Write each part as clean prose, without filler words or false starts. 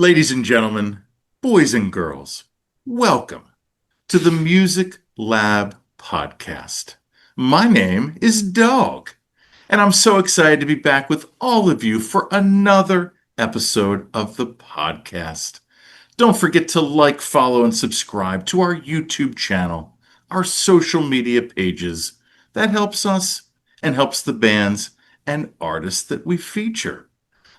Ladies and gentlemen, boys and girls, welcome to the Music Lab podcast. My name is Dogg, and I'm so excited to be back with all of you for another episode of the podcast. Don't forget to like, follow, and subscribe to our YouTube channel, our social media pages. That helps us and helps the bands and artists that we feature.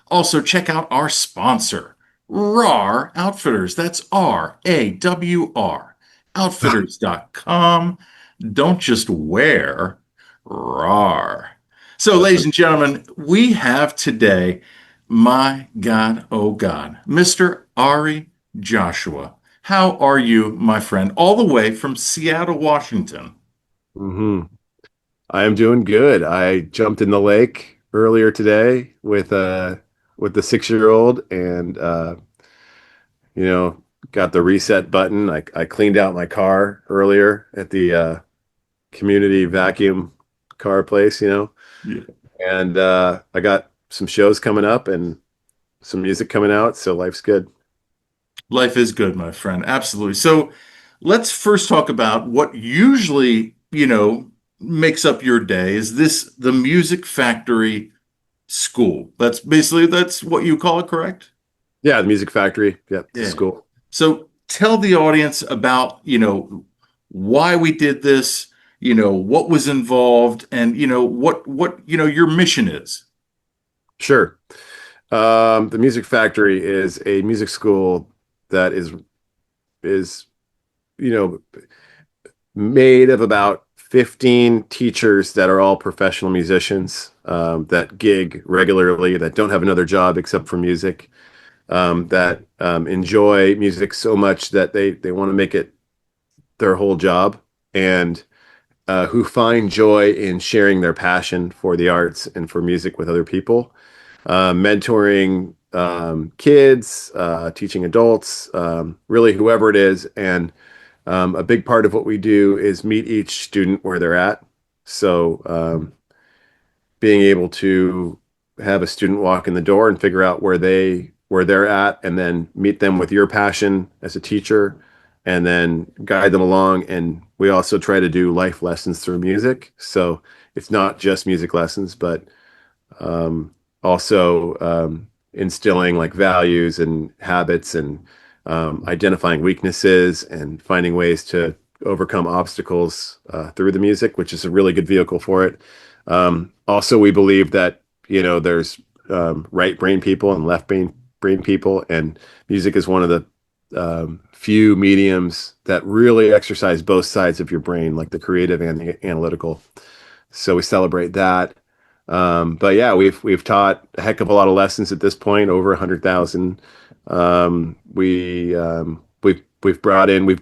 Also, check out our sponsor, RAR Outfitters. That's RAWR, outfitters.com. Don't just wear, RAR. So, That's ladies right. and gentlemen, we have today, my God, oh God, Mr. Ari Joshua. How are you, my friend? All the way from Seattle, Washington. hmm I am doing good. I jumped in the lake earlier today with the 6-year-old and you know got the reset button. I cleaned out my car earlier at the community vacuum car place, Yeah. and I got some shows coming up and some music coming out, so life's good. Life is good, my friend. Absolutely. So let's first talk about what usually, makes up your day. Is this the Music Factory School? That's what you call it, correct? Yeah, the Music Factory. Yep, the Yeah. school. So tell the audience about, why we did this, what was involved, and what your mission is. Sure. The Music Factory is a music school that is you know made of about 15 teachers that are all professional musicians that gig regularly, that don't have another job except for music, that enjoy music so much that they want to make it their whole job, and who find joy in sharing their passion for the arts and for music with other people, mentoring kids, teaching adults, really whoever it is. And a big part of what we do is meet each student where they're at. So being able to have a student walk in the door and figure out where they're at, and then meet them with your passion as a teacher, and then guide them along. And we also try to do life lessons through music. So it's not just music lessons, but also instilling like values and habits, and identifying weaknesses and finding ways to overcome obstacles through the music, which is a really good vehicle for it. Also, we believe that there's right brain people and left brain people, and music is one of the few mediums that really exercise both sides of your brain, like the creative and the analytical. So we celebrate that. But yeah, we've taught a heck of a lot of lessons at this point, over 100,000. We've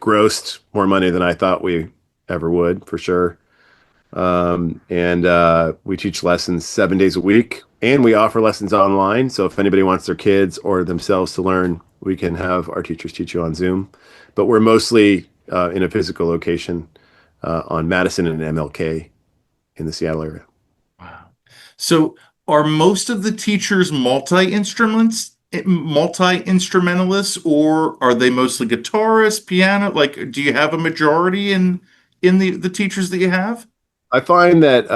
grossed more money than I thought we ever would, for sure. And we teach lessons 7 days a week, and we offer lessons online. So if anybody wants their kids or themselves to learn, we can have our teachers teach you on Zoom. But we're mostly in a physical location on Madison and MLK in the Seattle area. Wow. So are most of the teachers multi-instrumentalists, or are they mostly guitarists, piano? Like, do you have a majority in the teachers that you have? I find that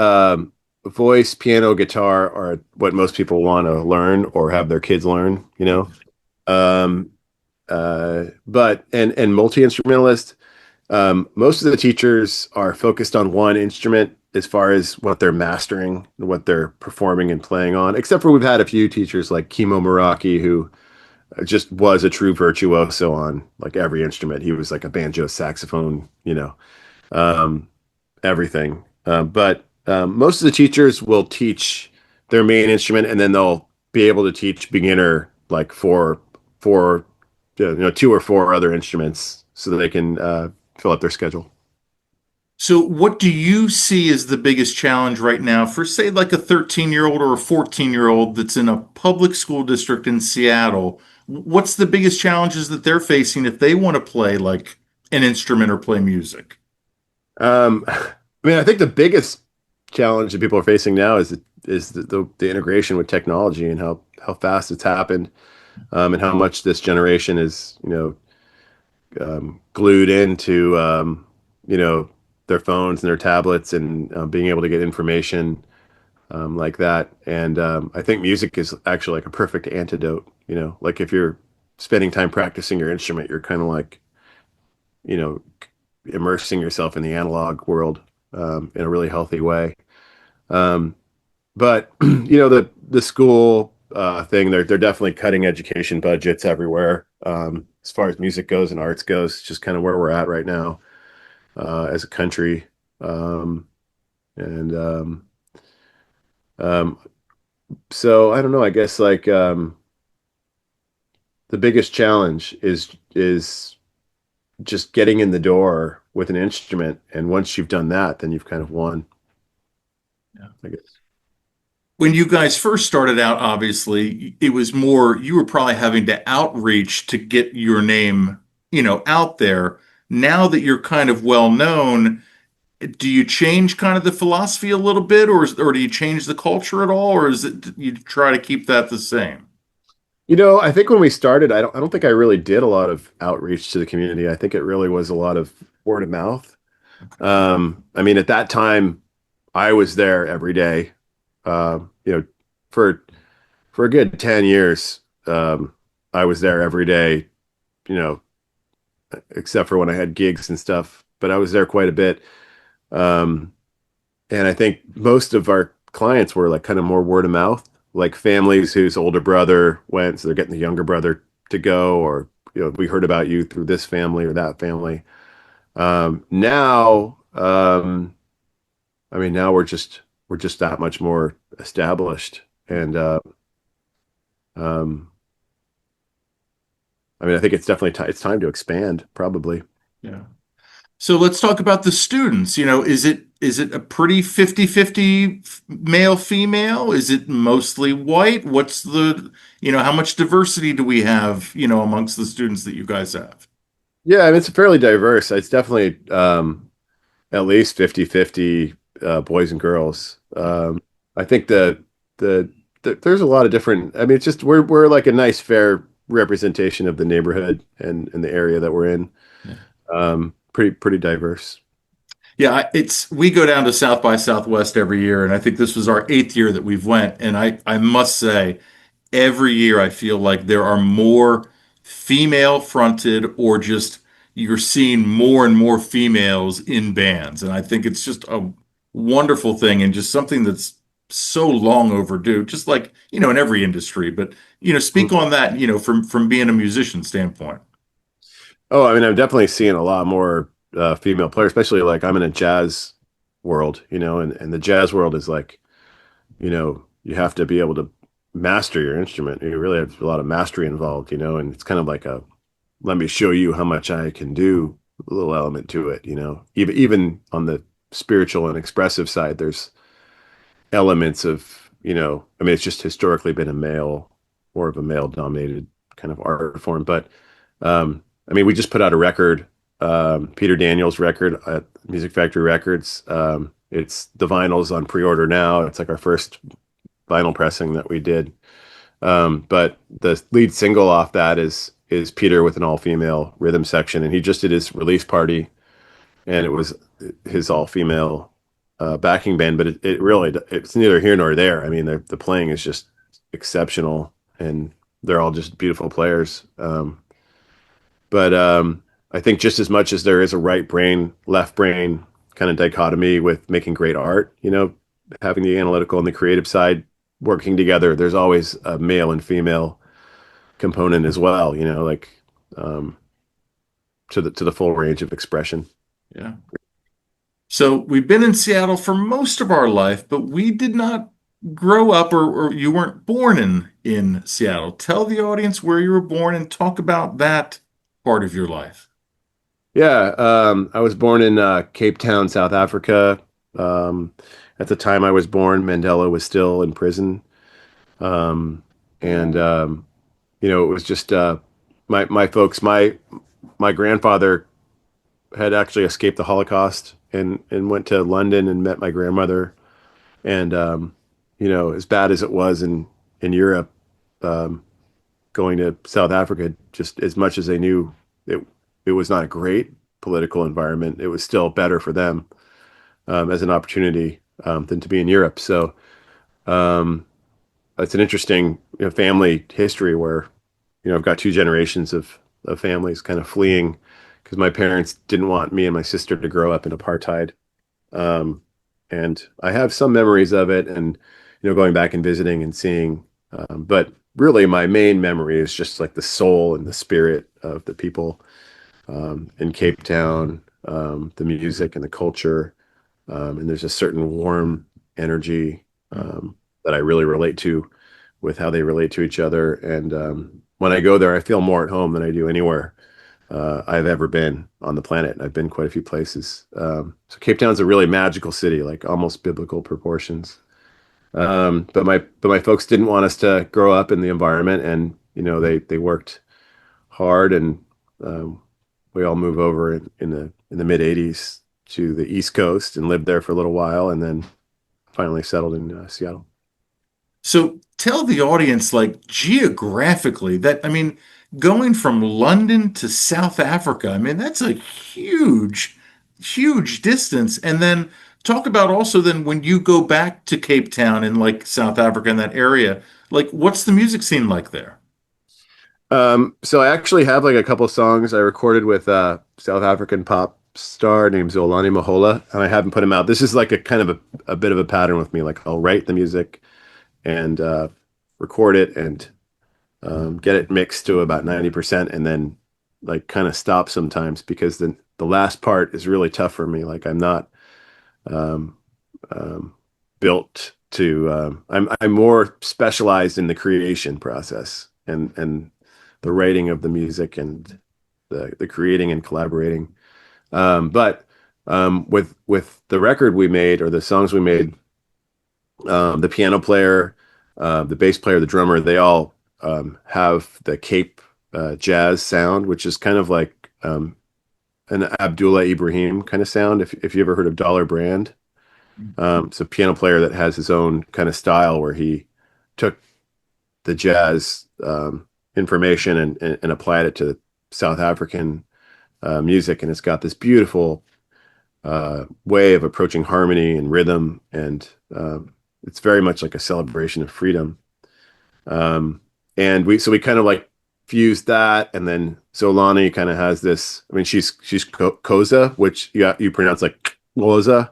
voice, piano, guitar are what most people want to learn or have their kids learn, Um, but and multi-instrumentalist, most of the teachers are focused on one instrument as far as what they're mastering and what they're performing and playing on, except for we've had a few teachers like Kimo Meraki, who just was a true virtuoso on like every instrument. He was like a banjo, saxophone, um, everything. But most of the teachers will teach their main instrument, and then they'll be able to teach beginner like four, 2 or 4 other instruments, so that they can fill up their schedule. So what do you see as the biggest challenge right now for, say, like a 13-year-old or a 14-year-old that's in a public school district in Seattle? What's the biggest challenges that they're facing if they want to play like an instrument or play music? I mean, I think the biggest challenge that people are facing now is the integration with technology, and how fast it's happened. and how much this generation is, glued into, you know, their phones and their tablets and being able to get information like that. And I think music is actually like a perfect antidote. Like if you're spending time practicing your instrument, you're kind of like, you know, immersing yourself in the analog world in a really healthy way. Um, but the school thing, they're definitely cutting education budgets everywhere. As far as music goes and arts goes, it's just kind of where we're at right now as a country. Um, and um, so I don't know. I guess like the biggest challenge is just getting in the door with an instrument, and once you've done that, then you've kind of won, Yeah. I guess. When you guys first started out, obviously, it was more, you were probably having to outreach to get your name, out there. Now that you're kind of well known, do you change kind of the philosophy a little bit, or do you change the culture at all, or is it you try to keep that the same? I think when we started, I don't think I really did a lot of outreach to the community. I think it really was a lot of word of mouth. Okay. I mean, at that time, I was there every day. Uh, you know, for a good 10 years, I was there every day, you know, except for when I had gigs and stuff, but I was there quite a bit. Um, and I think most of our clients were like kind of more word of mouth, like families whose older brother went, so they're getting the younger brother to go, or we heard about you through this family or that family. Now, I mean, now we're just that much more established, and um, I mean, I think it's definitely it's time to expand, probably. Yeah. So let's talk about the students. Is it a pretty 50-50 male female? Is it mostly white? How much diversity do we have, amongst the students that you guys have? Yeah, I mean, it's fairly diverse. It's definitely at least 50-50 boys and girls. I think there's a lot of different. I mean, it's just we're like a nice, fair representation of the neighborhood and the area that we're in. Yeah. Pretty diverse. Yeah, we go down to South by Southwest every year, and I think this was our eighth year that we've went. And I must say, every year I feel like there are more female fronted, or just you're seeing more and more females in bands. And I think it's just a wonderful thing, and just something that's so long overdue, just like, in every industry. But, speak on that, from being a musician standpoint. Oh, I mean, I'm definitely seeing a lot more female players, especially like I'm in a jazz world, and the jazz world is like, you have to be able to master your instrument. You really have a lot of mastery involved, and it's kind of like a let me show you how much I can do a little element to it, Even on the spiritual and expressive side, there's elements of, I mean, it's just historically been more of a male dominated kind of art form. But I mean, we just put out a record, Peter Daniels record at Music Factory Records. It's the vinyl's on pre-order now. It's like our first vinyl pressing that we did. But the lead single off that is Peter with an all-female rhythm section, and he just did his release party, and it was his all-female backing band. But it really it's neither here nor there. I mean, the playing is just exceptional, and they're all just beautiful players. But I think just as much as there is a right brain, left brain kind of dichotomy with making great art, having the analytical and the creative side working together, there's always a male and female component as well, like um, to the full range of expression. Yeah. So we've been in Seattle for most of our life, but we did not grow up, or you weren't born in Seattle. Tell the audience where you were born and talk about that part of your life. Yeah, I was born in Cape Town, South Africa. Um, at the time I was born, Mandela was still in prison, and it was just my folks. My grandfather had actually escaped the Holocaust and went to London and met my grandmother. And as bad as it was in Europe, going to South Africa, just as much as they knew it it was not a great political environment, it was still better for them as an opportunity than to be in Europe. So um, it's an interesting, family history where, I've got two generations of families kind of fleeing because my parents didn't want me and my sister to grow up in apartheid. Um, and I have some memories of it and, going back and visiting and seeing. But really, my main memory is just like the soul and the spirit of the people in Cape Town, the music and the culture. And there's a certain warm energy that I really relate to with how they relate to each other. And when I go there, I feel more at home than I do anywhere I've ever been on the planet. I've been quite a few places. So Cape Town's a really magical city, like almost biblical proportions. But my folks didn't want us to grow up in the environment, and they worked hard, and um, we all moved over in the mid '80s to the East Coast and lived there for a little while, and then finally settled in Seattle. So tell the audience, like geographically, that I mean, going from London to South Africa, I mean, that's a huge, huge distance. And then talk about also then when you go back to Cape Town in like South Africa in that area, like what's the music scene like there? So I actually have like a couple songs I recorded with a South African pop star named Zolani Mahola, and I haven't put him out. This is like a kind of a bit of a pattern with me. Like I'll write the music and record it and get it mixed to about 90%, and then like kind of stop sometimes because the last part is really tough for me. Like I'm not um, um, built to. I'm more specialized in the creation process and the writing of the music and the creating and collaborating. But with the record we made or the songs we made, the piano player, the bass player, the drummer, they all have the Cape jazz sound, which is kind of like an Abdullah Ibrahim kind of sound. If you ever heard of Dollar Brand, it's a piano player that has his own kind of style where he took the jazz information and applied it to South African music, and it's got this beautiful way of approaching harmony and rhythm, and it's very much like a celebration of freedom. Um, and we kind of like fused that, and then Zolani kind of has this. I mean, she's Koza, which you pronounce like Loza,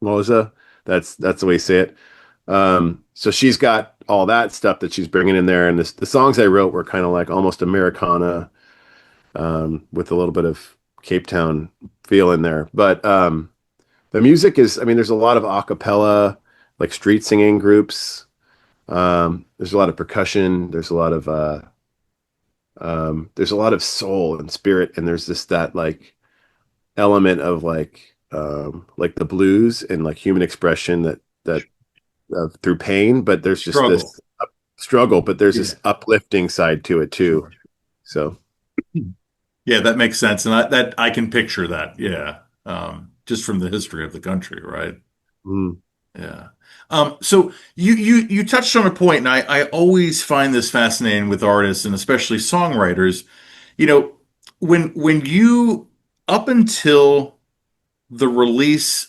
Loza. That's the way you say it. So she's got all that stuff that she's bringing in there, and the songs I wrote were kind of like almost Americana, with a little bit of Cape Town feel in there. But the music is, I mean, there's a lot of a cappella, like street singing groups. There's a lot of percussion. There's a lot of soul and spirit, and there's that like element of like the blues and like human expression that through pain, but there's just Struggle. this struggle, but there's Yeah. this uplifting side to it too. Sure. So, Yeah, that makes sense. And I can picture that. Yeah. Just from the history of the country, right? mm, Yeah. So you touched on a point, and I always find this fascinating with artists and especially songwriters. You know, when you up until the release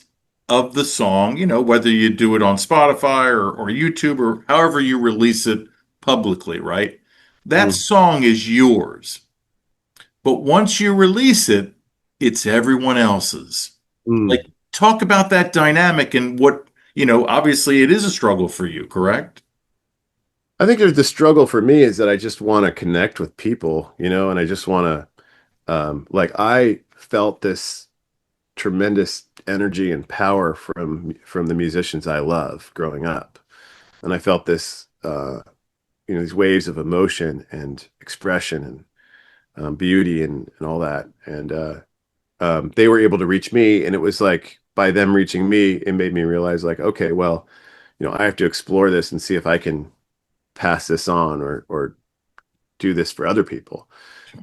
of the song, whether you do it on Spotify or YouTube or however you release it publicly, right? That mm, song is yours. But once you release it, it's everyone else's. Like, mm. talk about that dynamic and obviously it is a struggle for you, correct? I think there's the struggle for me is that I just want to connect with people, and I just want to, like, I felt this tremendous energy and power from the musicians I love growing up, and I felt this, these waves of emotion and expression and beauty and all that, and they were able to reach me, and it was like by them reaching me, it made me realize, like, okay, well, I have to explore this and see if I can pass this on or do this for other people.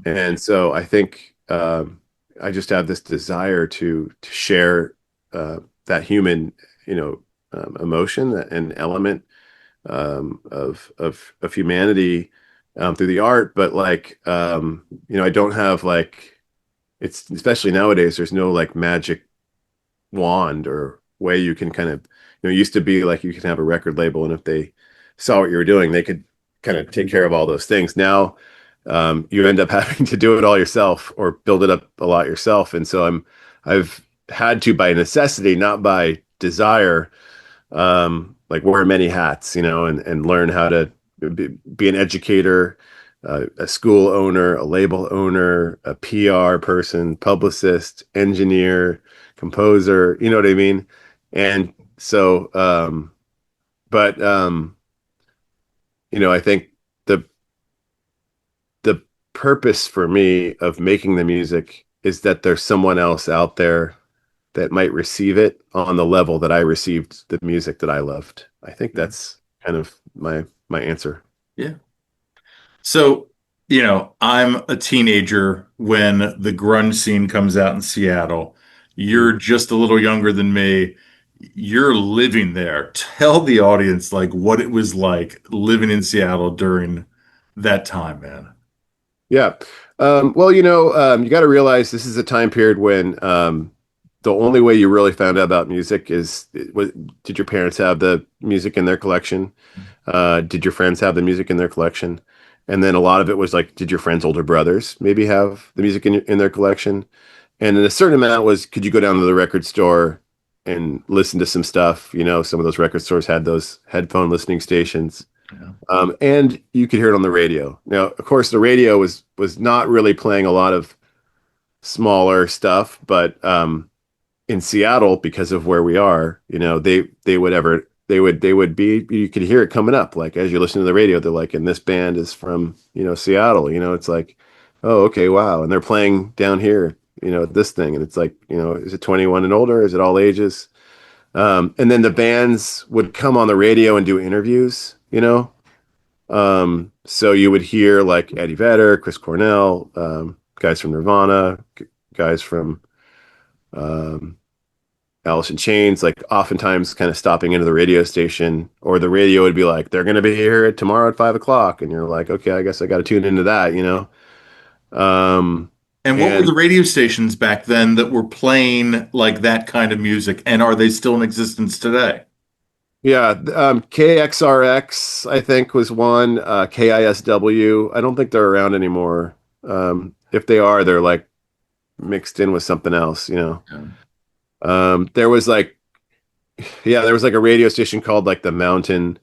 And so I think I just have this desire to share that human, emotion and element of humanity through the art, but I don't have like it's especially nowadays. There's no like magic wand or way you can kind of it used to be like you could have a record label, and if they saw what you were doing, they could kind of take care of all those things. Now you end up having to do it all yourself or build it up a lot yourself. And so I've had to by necessity, not by desire, like wear many hats, and learn how to be an educator, a school owner, a label owner, a PR person, publicist, engineer, composer, you know what I mean? And so, but, I think the, the purpose for me of making the music is that there's someone else out there that might receive it on the level that I received the music that I loved. I think that's kind of my answer. Yeah. So, I'm a teenager when the grunge scene comes out in Seattle. You're Mm. just a little younger than me. You're living there. Tell the audience like what it was like living in Seattle during that time, man. Yeah. Well, you got to realize this is a time period when the only way you really found out about music is did your parents have the music in their collection? Did your friends have the music in their collection? And then a lot of it was like, did your friends' older brothers maybe have the music in their collection? And then a certain amount was, could you go down to the record store and listen to some stuff? Some of those record stores had those headphone listening stations, Yeah. and you could hear it on the radio. Now, of course, the radio was not really playing a lot of smaller stuff, but in Seattle, because of where we are, they would be, you could hear it coming up. Like as you listen to the radio, they're like, and this band is from, Seattle, it's like, oh, okay, wow. And they're playing down here, this thing. And it's like, is it 21 and older? Is it all ages? And then the bands would come on the radio and do interviews, so you would hear like Eddie Vedder, Chris Cornell, guys from Nirvana, guys from, um, Alice in Chains, like oftentimes kind of stopping into the radio station, or the radio would be like, they're going to be here tomorrow at 5 o'clock. And you're like, okay, I guess I got to tune into that. Um, And what were and the radio stations back then that were playing like that kind of music? And are they still in existence today? yeah, KXRX, I think was one, KISW. I don't think they're around anymore. If they are, they're like mixed in with something else. Yeah. There was like, yeah, there was like a radio station called like the Mountain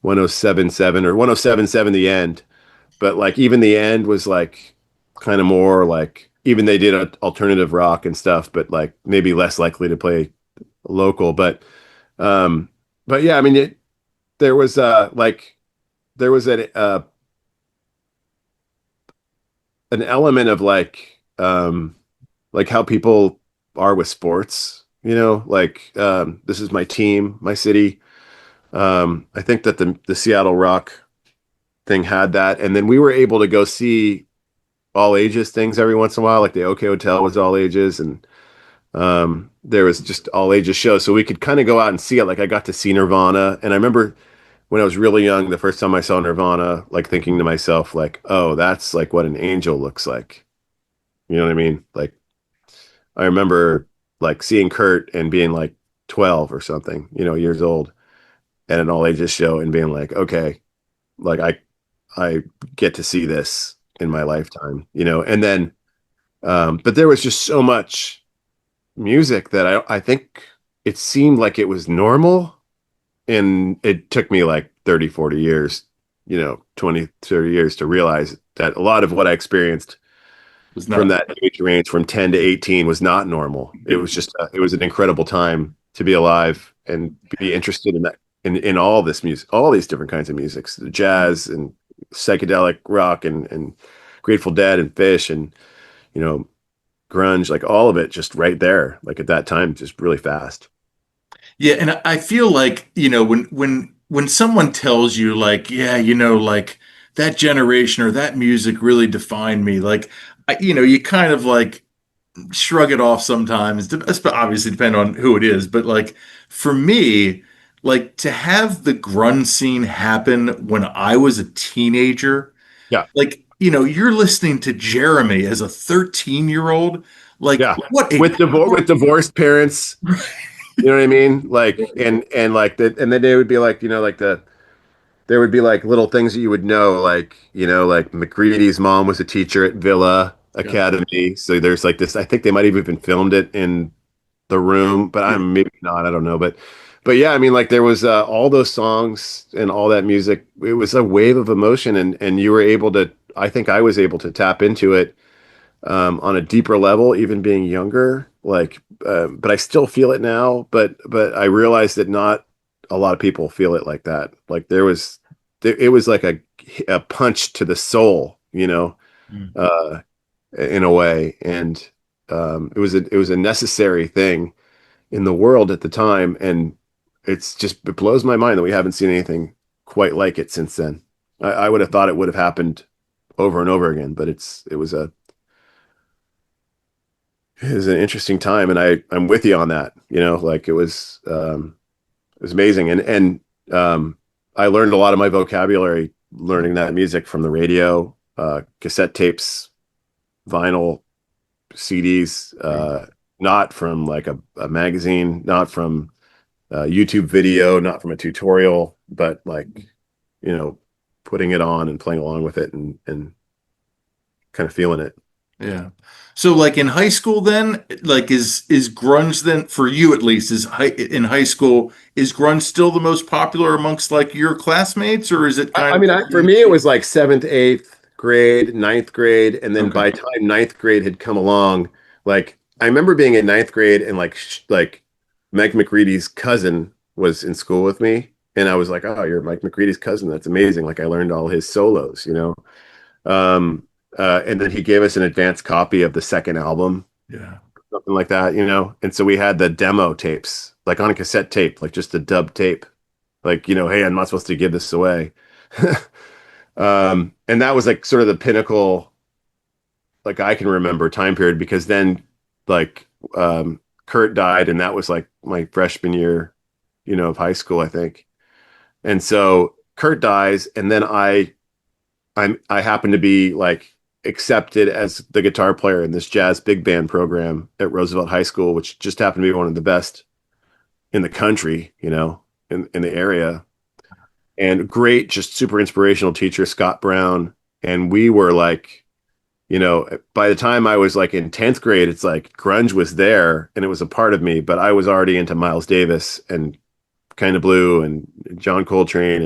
1077 or 1077 The End, but like even The End was like kind of more like, even they did alternative rock and stuff, but like maybe less likely to play local. Um but yeah, I mean there was there was an element of like how people are with sports, like this is my team, my city. I think that the Seattle rock thing had that, and then we were able to go see all ages things every once in a while. Like the OK Hotel was all ages, and there was just all ages shows, so we could kind of go out and see it. Like I got to see Nirvana, and I remember when I was really young, the first time I saw Nirvana, like thinking to myself, like, oh, that's like what an angel looks like. You know what I mean? Like I remember like seeing Kurt and being like 12 or something, years old, at an all ages show and being like, okay, like I get to see this in my lifetime, and then but there was just so much music that I think it seemed like it was normal, and it took me like 30, 40 years, 20, 30 years to realize that a lot of what I experienced Was from not. that age range from 10 to 18 was not normal. It was just it was an incredible time to be alive and be interested in that, in all this music, all these different kinds of musics, jazz and psychedelic rock and Grateful Dead and Fish and you know grunge, like all of it just right there, like at that time, just really fast. Yeah, and I feel like, when someone tells you like, yeah, like that generation or that music really defined me, like you kind of like shrug it off sometimes. Obviously depend on who it is, but like for me, like to have the grunge scene happen when I was a teenager, Yeah. Like, you're listening to Jeremy as a 13-year-old. Like, Yeah. what a With power. divorced parents, you know what I mean? Like, and like the, and then they would be like, like there would be like little things that you would know, like, like McCready's mom was a teacher at Villa Yeah. Academy. So there's like this, I think they might have even filmed it in the room, but Yeah. I'm maybe not, I don't know. But yeah, I mean, like there was all those songs and all that music. It was a wave of emotion, and you were able to, I think I was able to tap into it on a deeper level, even being younger. Like, but I still feel it now. But I realized that not a lot of people feel it like that. Like it was like a punch to the soul, Mm. uh, in a way, and it was a necessary thing in the world at the time, and it blows my mind that we haven't seen anything quite like it since then. I would have thought it would have happened over and over again, but it was an interesting time, and I'm with you on that. Like it was amazing, and I learned a lot of my vocabulary learning that music from the radio, cassette tapes, vinyl, CDs, not from like a magazine, not from YouTube video, not from a tutorial, but like you know putting it on and playing along with it and kind of feeling it. Yeah. So like in high school then, like is grunge then for you at least in high school, is grunge still the most popular amongst like your classmates, or is it I kind mean, of for me, it was like seventh, eighth grade, ninth grade, and then okay. by the time ninth grade had come along, like I remember being in ninth grade and like Mike McCready's cousin was in school with me, and I was like, "Oh, you're Mike McCready's cousin. That's amazing!" Like I learned all his solos. And then he gave us an advanced copy of the second album, Yeah. something like that. And so we had the demo tapes, like on a cassette tape, like just a dub tape, like hey, I'm not supposed to give this away. And that was like sort of the pinnacle, like I can remember time period because then like Kurt died and that was like my freshman year, of high school, I think. And so Kurt dies and then I happen to be like accepted as the guitar player in this jazz big band program at Roosevelt High School, which just happened to be one of the best in the country, in the area. And great, just super inspirational teacher, Scott Brown. And we were like, by the time I was like in 10th grade, it's like grunge was there and it was a part of me, but I was already into Miles Davis and Kind of Blue and John Coltrane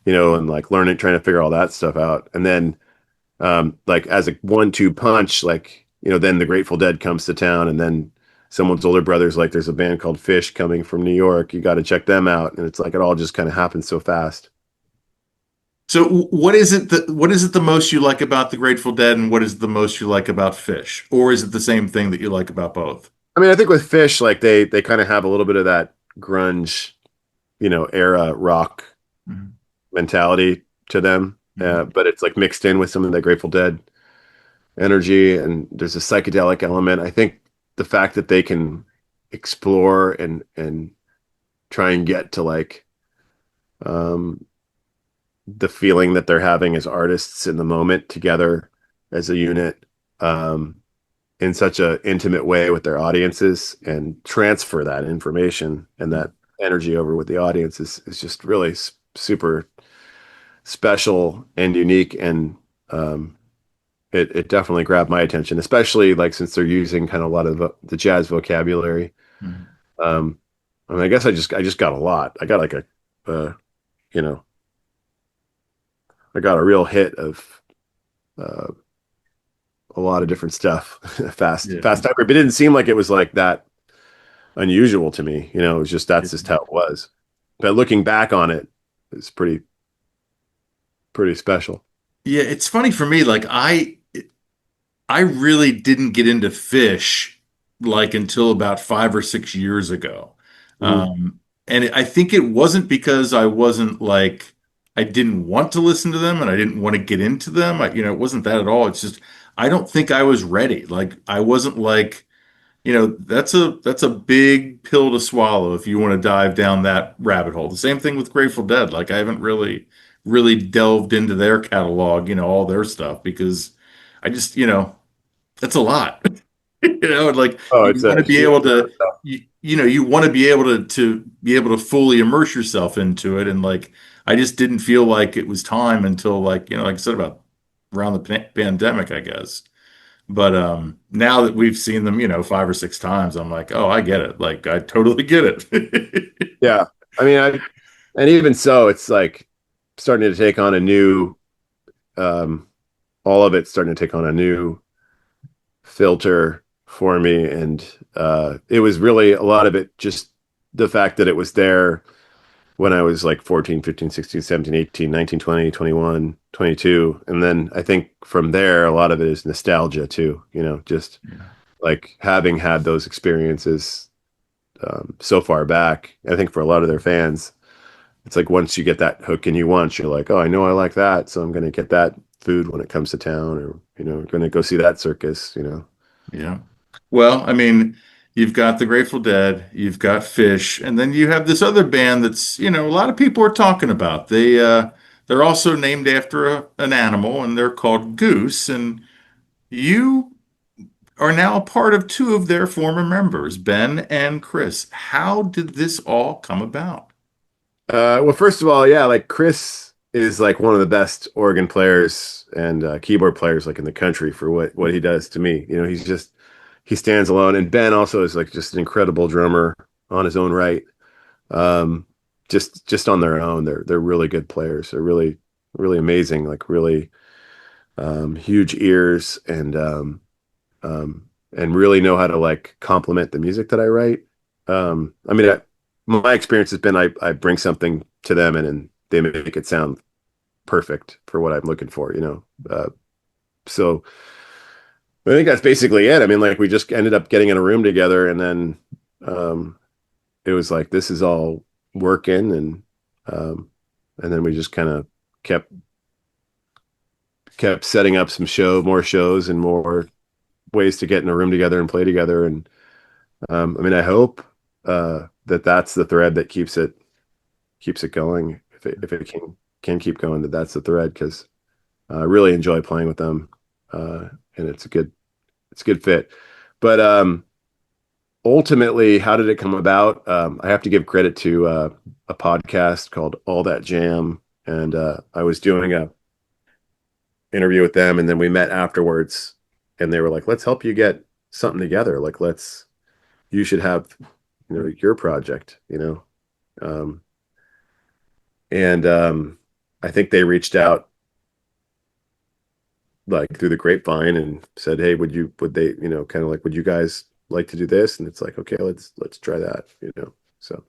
and like learning, trying to figure all that stuff out. And then, like as a 1-2 punch, like, then the Grateful Dead comes to town and then someone's older brother's like, there's a band called Fish coming from New York. You got to check them out. And it's like, it all just kind of happens so fast. So what is it the most you like about the Grateful Dead, and what is the most you like about Fish? Or is it the same thing that you like about both? I mean, I think with Fish, like they kind of have a little bit of that grunge, era rock Mhm. mentality to them, Mhm. but it's like mixed in with some of the Grateful Dead energy, and there's a psychedelic element. I think the fact that they can explore and try and get to like um, the feeling that they're having as artists in the moment together as a unit. In such a intimate way with their audiences and transfer that information and that energy over with the audience is just really super special and unique and um, it definitely grabbed my attention, especially like since they're using kind of a lot of the jazz vocabulary. Mhm. um, I mean, I guess I just got a lot. I got like uh, you know I got a real hit of uh, a lot of different stuff fast Yeah. fast time, but it didn't seem like it was like that unusual to me. It was just Yeah. that's just how it was. But looking back on it, it's pretty special. Yeah, it's funny for me. Like I really didn't get into fish like until about 5 or 6 years ago. Mhm. I think it wasn't because I wasn't like I didn't want to listen to them and I didn't want to get into them. It wasn't that at all. It's just I don't think I was ready. Like I wasn't like that's a big pill to swallow if you want to dive down that rabbit hole. The same thing with Grateful Dead. Like I haven't really delved into their catalog, all their stuff because I just, that's a lot. Like Oh, you it's want a to be huge able amount to of stuff. you want to be able to be able to fully immerse yourself into it, and like I just didn't feel like it was time until like like I said about around the pandemic, I guess. But now that we've seen them, 5 or 6 times, I'm like, oh, I get it. Like I totally get it. Yeah. I mean, and even so, it's like starting to take on a new, um, all of it's starting to take on a new filter for me. And it was really a lot of it just the fact that it was there when I was like 14, 15, 16, 17, 18, 19, 20, 21, 22. And then I think from there, a lot of it is nostalgia too, just Yeah. like having had those experiences so far back. I think for a lot of their fans, it's like once you get that hook in you once, you're like, oh, I know I like that. So I'm going to get that food when it comes to town or, going to go see that circus. Yeah. Well, I mean, you've got the Grateful Dead, you've got Fish, and then you have this other band that's, a lot of people are talking about. They're also named after an animal, and they're called Goose. And you are now a part of two of their former members, Ben and Kris. How did this all come about? Well, first of all, yeah, like Kris is like one of the best organ players and keyboard players like in the country for what he does to me. He stands alone. And Ben also is like just an incredible drummer on his own right. Um, just on their own, they're really good players. They're really really amazing. Like really huge ears and really know how to like complement the music that I write. I mean, my experience has been I bring something to them and they make it sound perfect for what I'm looking for. So I think that's basically it. I mean, like we just ended up getting in a room together and then um, it was like this is all working um, and then we just kind of kept kept setting up more shows and more ways to get in a room together and play together. And I mean, I hope that that's the thread that keeps it going. If it can keep going, that's the thread because I really enjoy playing with them, and it's a good fit. But ultimately, how did it come about? I have to give credit to a podcast called All That Jam, and I was doing a interview with them, and then we met afterwards, and they were like, "Let's help you get something together. Like, you should have, your project." Um, and I think they reached out like through the grapevine and said, "Hey, would they, kind of like, would you guys like to do this?" And it's like, "Okay, let's try that." So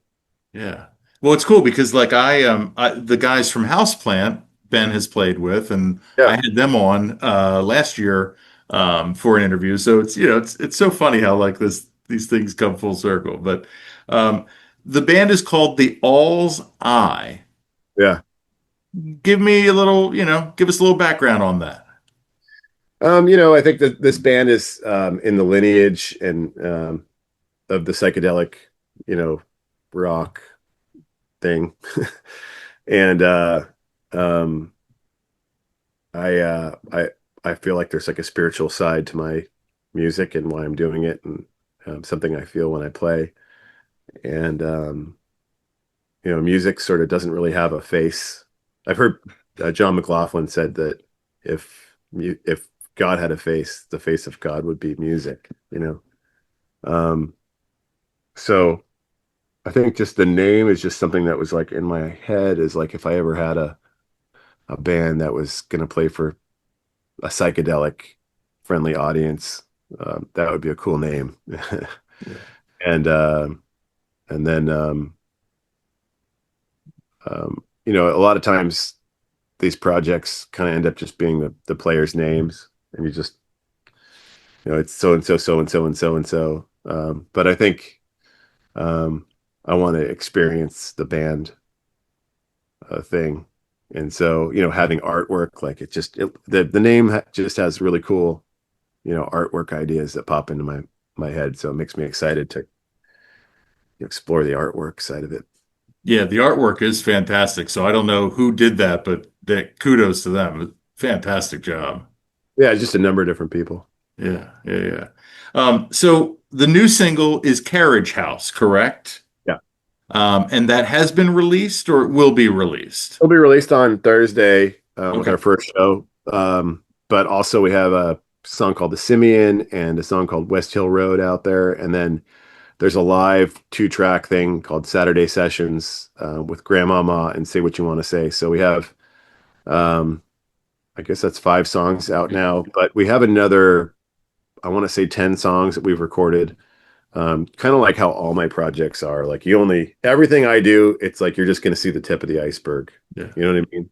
Yeah. Well, it's cool because like the guys from Houseplant, Ben has played with, and I yeah, had them on last year for an interview. So it's so funny how like these things come full circle. But um the band is called the All's Eye. yeah. Give me a little, give us a little background on that. I think that this band is in the lineage and of the psychedelic, you know, rock thing. And um I feel like there's like a spiritual side to my music and why I'm doing it and something I feel when I play. And music sort of doesn't really have a face. I've heard John McLaughlin said that if God had a face, the face of God would be music. Um, so I think just the name is just something that was like in my head is like if I ever had a band that was going to play for a psychedelic friendly audience, that would be a cool name. Yeah. and and then a lot of times these projects kind of end up just being the players' names, and you just it's so and so, so and so, and so and so. But I think I want to experience the band thing, and so having artwork like the name just has really cool artwork ideas that pop into my head. So it makes me excited to explore the artwork side of it. Yeah, the artwork is fantastic. So I don't know who did that, but kudos to them. Fantastic job. Yeah, just a number of different people. Yeah, yeah, yeah. So the new single is Carriage House, correct? Yeah. And that has been released or will be released. It'll be released on Thursday with Okay. our first show. But also we have a song called The Simeon and a song called West Hill Road out there. And then there's a live 2-track thing called Saturday Sessions with Grandmama and Say What You Want to Say. So we have, um, I guess that's 5 songs out now, but we have another, I want to say 10 songs that we've recorded. Kind of like how all my projects are. Like everything I do, it's like you're just going to see the tip of the iceberg. Yeah. You know what I mean?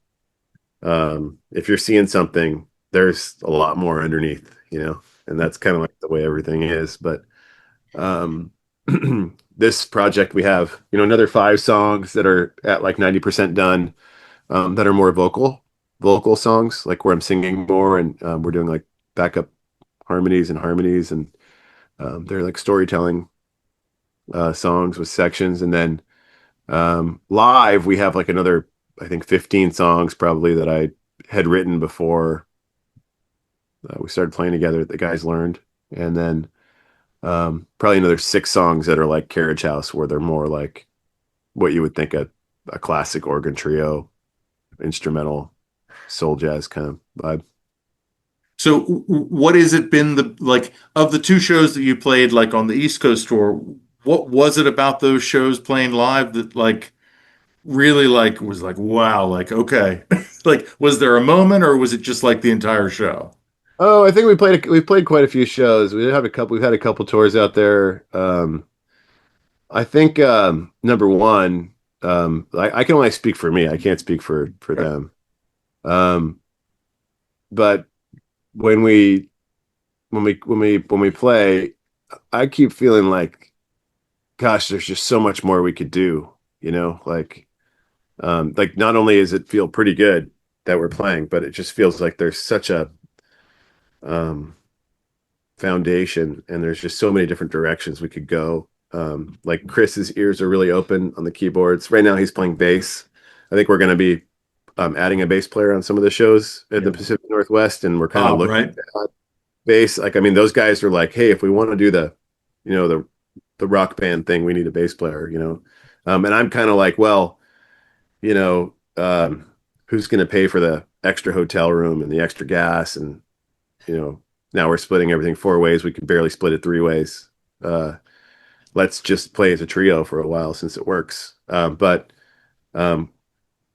If you're seeing something, there's a lot more underneath, and that's kind of like the way everything is. But um, this project, we have, another 5 songs that are at like 90% done, that are more vocal songs, like where I'm singing more and we're doing like backup harmonies, and they're like storytelling songs with sections. And then live, we have like another, I think, 15 songs probably that I had written before we started playing together that the guys learned. And then probably another 6 songs that are like Carriage House, where they're more like what you would think a classic organ trio, instrumental, soul jazz kind of vibe. So what has it been the like of the two shows that you played like on the East Coast tour? What was it about those shows playing live that like really like was like wow, like okay. Like was there a moment or was it just like the entire show? Oh, I think we played quite a few shows. We've had a couple tours out there. I think number one, I can only speak for me. I can't speak for Right. them. Um, but when we when we play, I keep feeling like, gosh, there's just so much more we could do. Like not only does it feel pretty good that we're playing, but it just feels like there's such a um, foundation, and there's just so many different directions we could go. Like Kris's ears are really open on the keyboards. Right now, he's playing bass. I think we're going to be adding a bass player on some of the shows at Yeah. the Pacific Northwest, and we're kind of Bob, looking right? at bass. Like, I mean, those guys are like, hey, if we want to do you know, the rock band thing, we need a bass player. And I'm kind of like, well, you know, who's going to pay for the extra hotel room and the extra gas? And, now we're splitting everything 4 ways. We could barely split it 3 ways. Uh, let's just play as a trio for a while since it works. But um,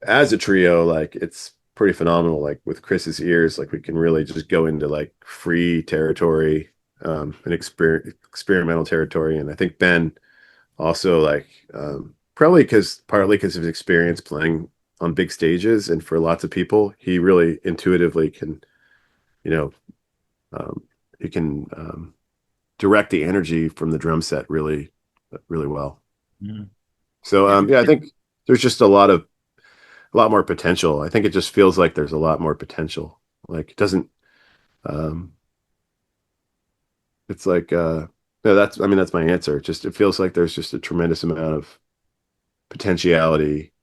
as a trio, like it's pretty phenomenal. Like with Kris's ears, like we can really just go into like free territory, and experimental territory. And I think Ben also like probably partly because of his experience playing on big stages and for lots of people, he really intuitively can, you know, um, he can direct the energy from the drum set really, really well. Yeah. So Yeah. yeah, I think there's just a lot more potential. I think it just feels like there's a lot more potential. Like it doesn't. Um, it's like no, that's my answer. It feels like there's just a tremendous amount of potentiality,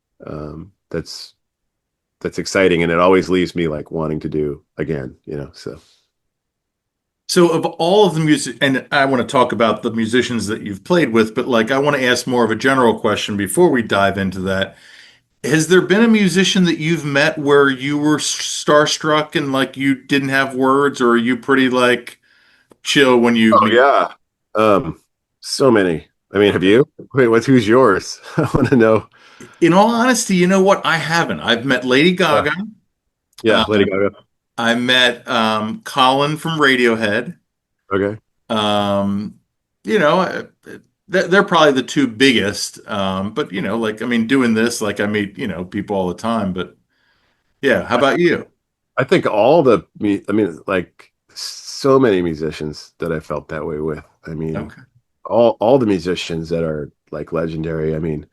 that's exciting, and it always leaves me like wanting to do again. So So of all of the music, and I want to talk about the musicians that you've played with, but like I want to ask more of a general question before we dive into that. Has there been a musician that you've met where you were starstruck and like you didn't have words, or are you pretty like chill when you oh meet? yeah, so many. I mean, have you? Wait, who's yours? I want to know. In all honesty, you know what? I haven't. I've met Lady Yeah, Gaga. yeah, Uh, Lady Gaga. I met Colin from Radiohead. Okay. Um, you know, they're probably the two biggest. But you know, like I mean, doing this, like I meet people all the time. But yeah, how about you? I think I mean, like so many musicians that I felt that way with. I mean, Okay. all the musicians that are like legendary. I mean,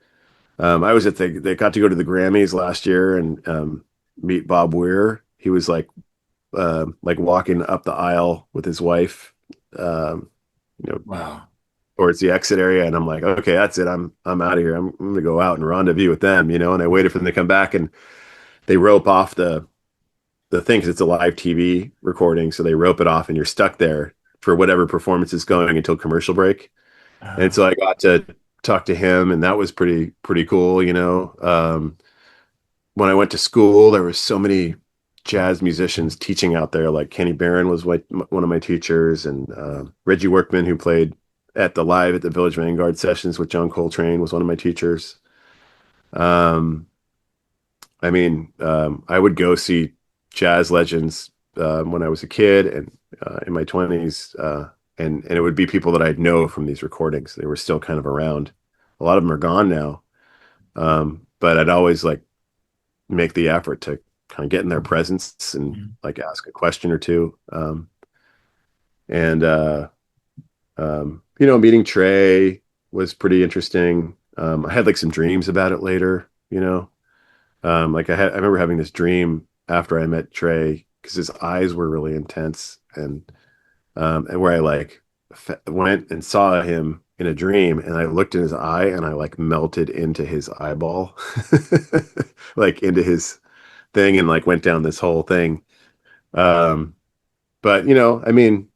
I was they got to go to the Grammys last year and meet Bob Weir. He was like walking up the aisle with his wife. Um, you know, Wow. towards the exit area, and I'm like, okay, that's it. I'm out of here. I'm gonna go out and rendezvous with them, you know. And I waited for them to come back, and they rope off the thing because it's a live TV recording, so they rope it off, and you're stuck there for whatever performance is going until commercial break. And Uh, so I got to talk to him, and that was pretty cool, you know. When I went to school, there was so many jazz musicians teaching out there. Like Kenny Barron was one of my teachers, and Reggie Workman, who played at the live at the Village Vanguard sessions with John Coltrane, was one of my teachers. Um, I would go see jazz legends when I was a kid and in my 20s, and it would be people that I'd know from these recordings. They were still kind of around. A lot of them are gone now, but I'd always like make the effort to kind of get in their presence and like ask a question or two. And meeting Trey was pretty interesting. I had like some dreams about it later, you know. I remember having this dream after I met Trey because his eyes were really intense, and where I like went and saw him in a dream, and I looked in his eye, and I like melted into his eyeball, like into his thing, and like went down this whole thing. Um, but the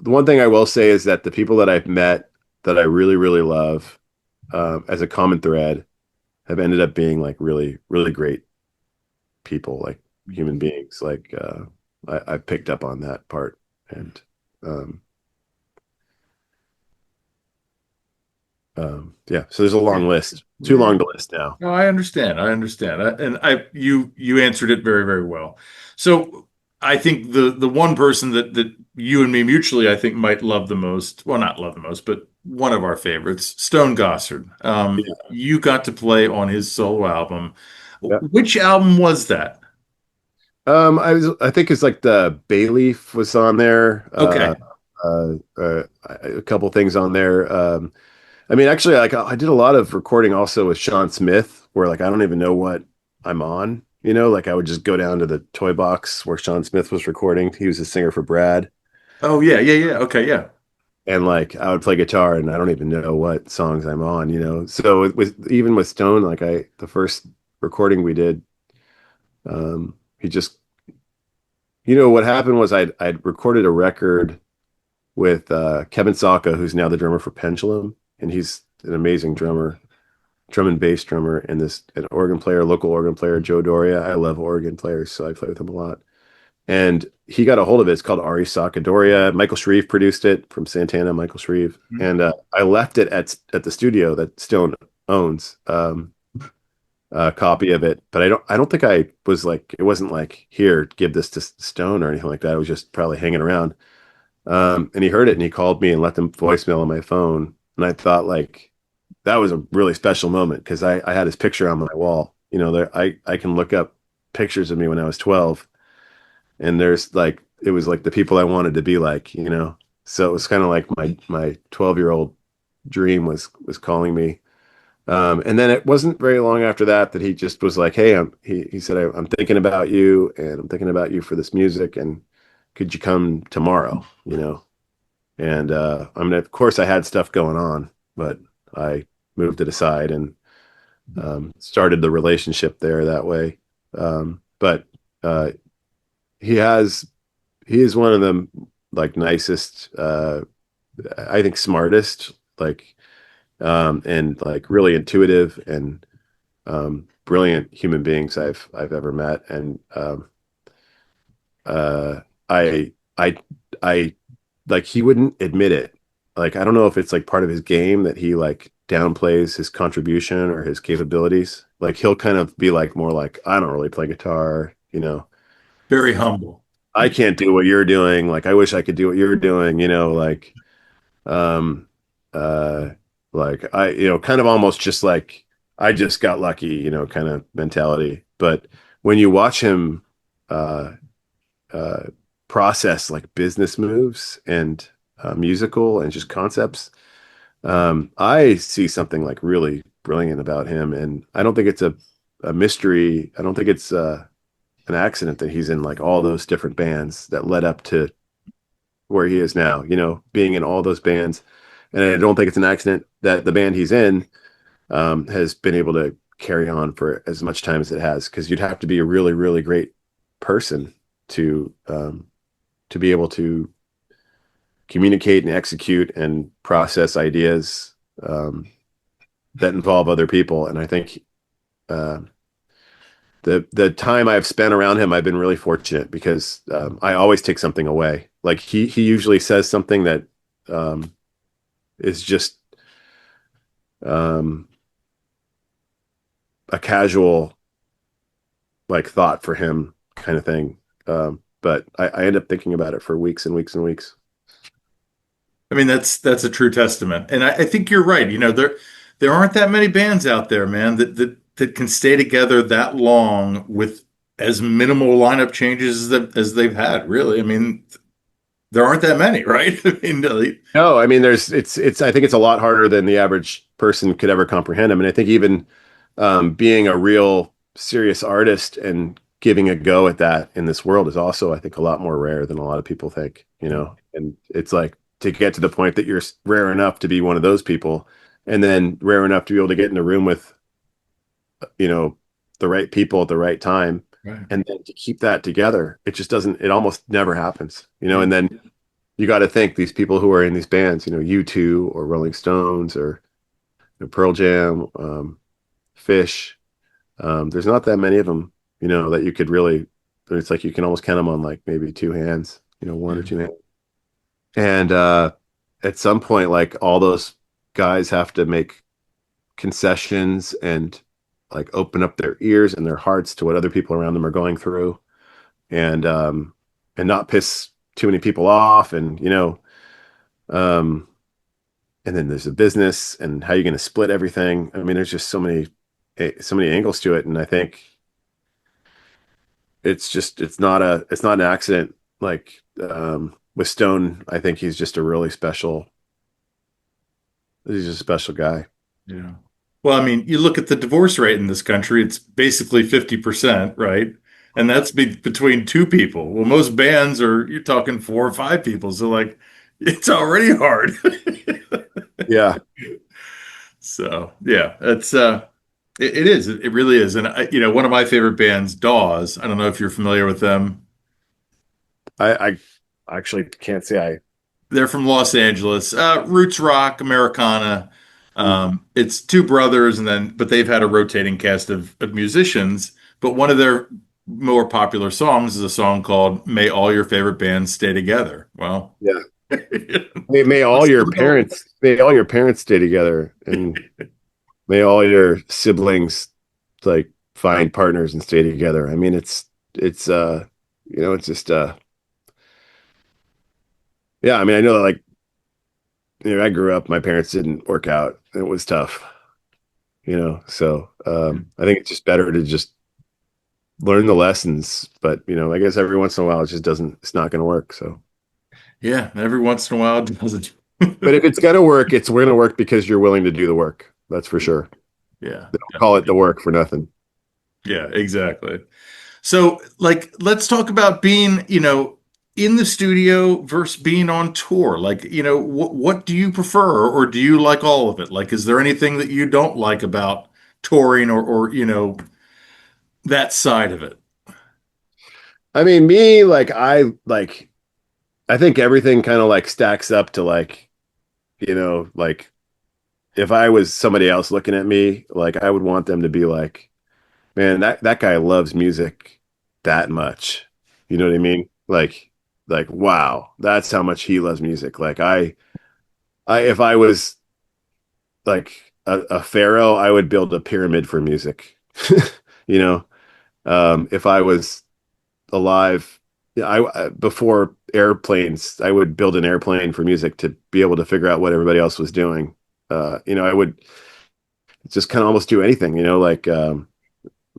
one thing I will say is that the people that I've met that I really, really love, as a common thread, have ended up being like really, really great people, like human beings. Like I picked up on that part, and um, yeah. So there's a yeah. long list, too Yeah. long to list now. No, I understand. I understand. You answered it very, very well. So I think the one person that you and me mutually, I think, might love the most, well, not love the most, but one of our favorites, Stone Gossard. Yeah. You got to play on his solo album. Yeah. Which album was that? I think it's like the Bayleaf was on there. Okay. A couple things on there. Actually, like I did a lot of recording also with Sean Smith, where like I don't even know what I'm on. You know, like I would just go down to the toy box where Sean Smith was recording. He was a singer for Brad, Oh yeah, yeah, yeah. Okay, yeah. and like I would play guitar, and I don't even know what songs I'm on. You know, so even with Stone, like the first recording we did, he just what happened was I'd recorded a record with Kevin Saka, who's now the drummer for Pendulum, and he's an amazing drummer, drum and bass drummer, and an organ player, local organ player, Joe Doria. I love organ players, so I play with him a lot. And he got a hold of it. It's called Ari Saka Doria. Michael Shreve produced it from Santana, Michael Shreve. Mhm. And I left it at the studio that Stone owns, a copy of it. But I don't think I was like, it wasn't like, here, give this to Stone or anything like that. It was just probably hanging around. And he heard it, and he called me and left him voicemail on my phone. And I thought like that was a really special moment because I had his picture on my wall. You know, I can look up pictures of me when I was 12, and there's like it was like the people I wanted to be like, you know. So it was kind of like my 12-year-old dream was calling me. And then it wasn't very long after that he just was like, hey, he said, I'm thinking about you, and I'm thinking about you for this music, and could you come tomorrow? You know. And of course, I had stuff going on, but I moved it aside and started the relationship there that way. But uh, he has he is one of the like nicest, I think smartest, like and like really intuitive and brilliant human beings I've ever met. And uh, I I I like he wouldn't admit it. Like I don't know if it's like part of his game that he like downplays his contribution or his capabilities. Like he'll kind of be like more like I don't really play guitar, you know. Very humble. I can't do what you're doing. Like I wish I could do what you're doing, you know, um uh like I kind of almost just like I just got lucky, kind of mentality. But when you watch him uh uh, process like business moves and musical and just concepts. I see something like really brilliant about him, and I don't think it's a mystery. I don't think it's an accident that he's in like all those different bands that led up to where he is now, being in all those bands. And I don't think it's an accident that the band he's in has been able to carry on for as much time as it has, because you'd have to be a really, really great person to be able to communicate and execute and process ideas that involve other people. And I think uh, the time I've spent around him, I've been really fortunate, because I always take something away. Like he usually says something that um, is just um, a casual like thought for him kind of thing. But I end up thinking about it for weeks and weeks and weeks. I mean, that's a true testament, and I think you're right. There aren't that many bands out there, man, that can stay together that long with as minimal lineup changes as they've had. Really, I mean, there aren't that many, right? I mean, No, I mean, I think it's a lot harder than the average person could ever comprehend. I mean, I think even being a real serious artist and giving a go at that in this world is also, I think, a lot more rare than a lot of people think, and it's like to get to the point that you're rare enough to be one of those people, and then rare enough to be able to get in a room with, you know, the right people at the right time. right. And then to keep that together, it just doesn't, it almost never happens, Yeah. and then you got to think these people who are in these bands, U2 or Rolling Stones or Pearl Jam, Fish. There's not that many of them, that you could really. It's like you can almost count them on like maybe two hands, one or Yeah. two hands. And at some point, like all those guys have to make concessions and like open up their ears and their hearts to what other people around them are going through, and not piss too many people off, um, and then there's a business and how you're going to split everything. I mean, there's just so many angles to it, and I think it's not an accident. Like with Stone, I think he's just a special guy. Yeah. Well, I mean, you look at the divorce rate in this country, it's basically 50%, right? And that's between two people. Well, most bands you're talking four or five people. So, like, it's already hard. Yeah, So, yeah, it is. It really is. And, one of my favorite bands, Dawes, I don't know if you're familiar with them. I actually can't say I. They're from Los Angeles, roots rock, Americana. It's two brothers, but they've had a rotating cast of musicians. But one of their more popular songs is a song called "May All Your Favorite Bands Stay Together." Well, Yeah, may all your parents stay together, and may all your siblings like find partners and stay together. I mean, it's just yeah. I mean, I know that like I grew up, my parents didn't work out. It was tough, So I think it's just better to just learn the lessons. But I guess every once in a while, it's not going to work. So, yeah, every once in a while it doesn't. but if it's going to work, it's we're going to work because you're willing to do the work. That's for sure. Yeah, They don't call it the definitely. work for nothing. Yeah, exactly. So, like, let's talk about being, in the studio versus being on tour. Like, what do you prefer, or do you like all of it? Like, is there anything that you don't like about touring, or that side of it? I mean, me, I think everything kind of like stacks up to like if I was somebody else looking at me, like I would want them to be like, man, that guy loves music that much. You know what I mean? Like wow, that's how much he loves music. Like I if I was like a pharaoh, I would build a pyramid for music. you know, if I was alive, yeah, before airplanes, I would build an airplane for music to be able to figure out what everybody else was doing. I would just kind of almost do anything, like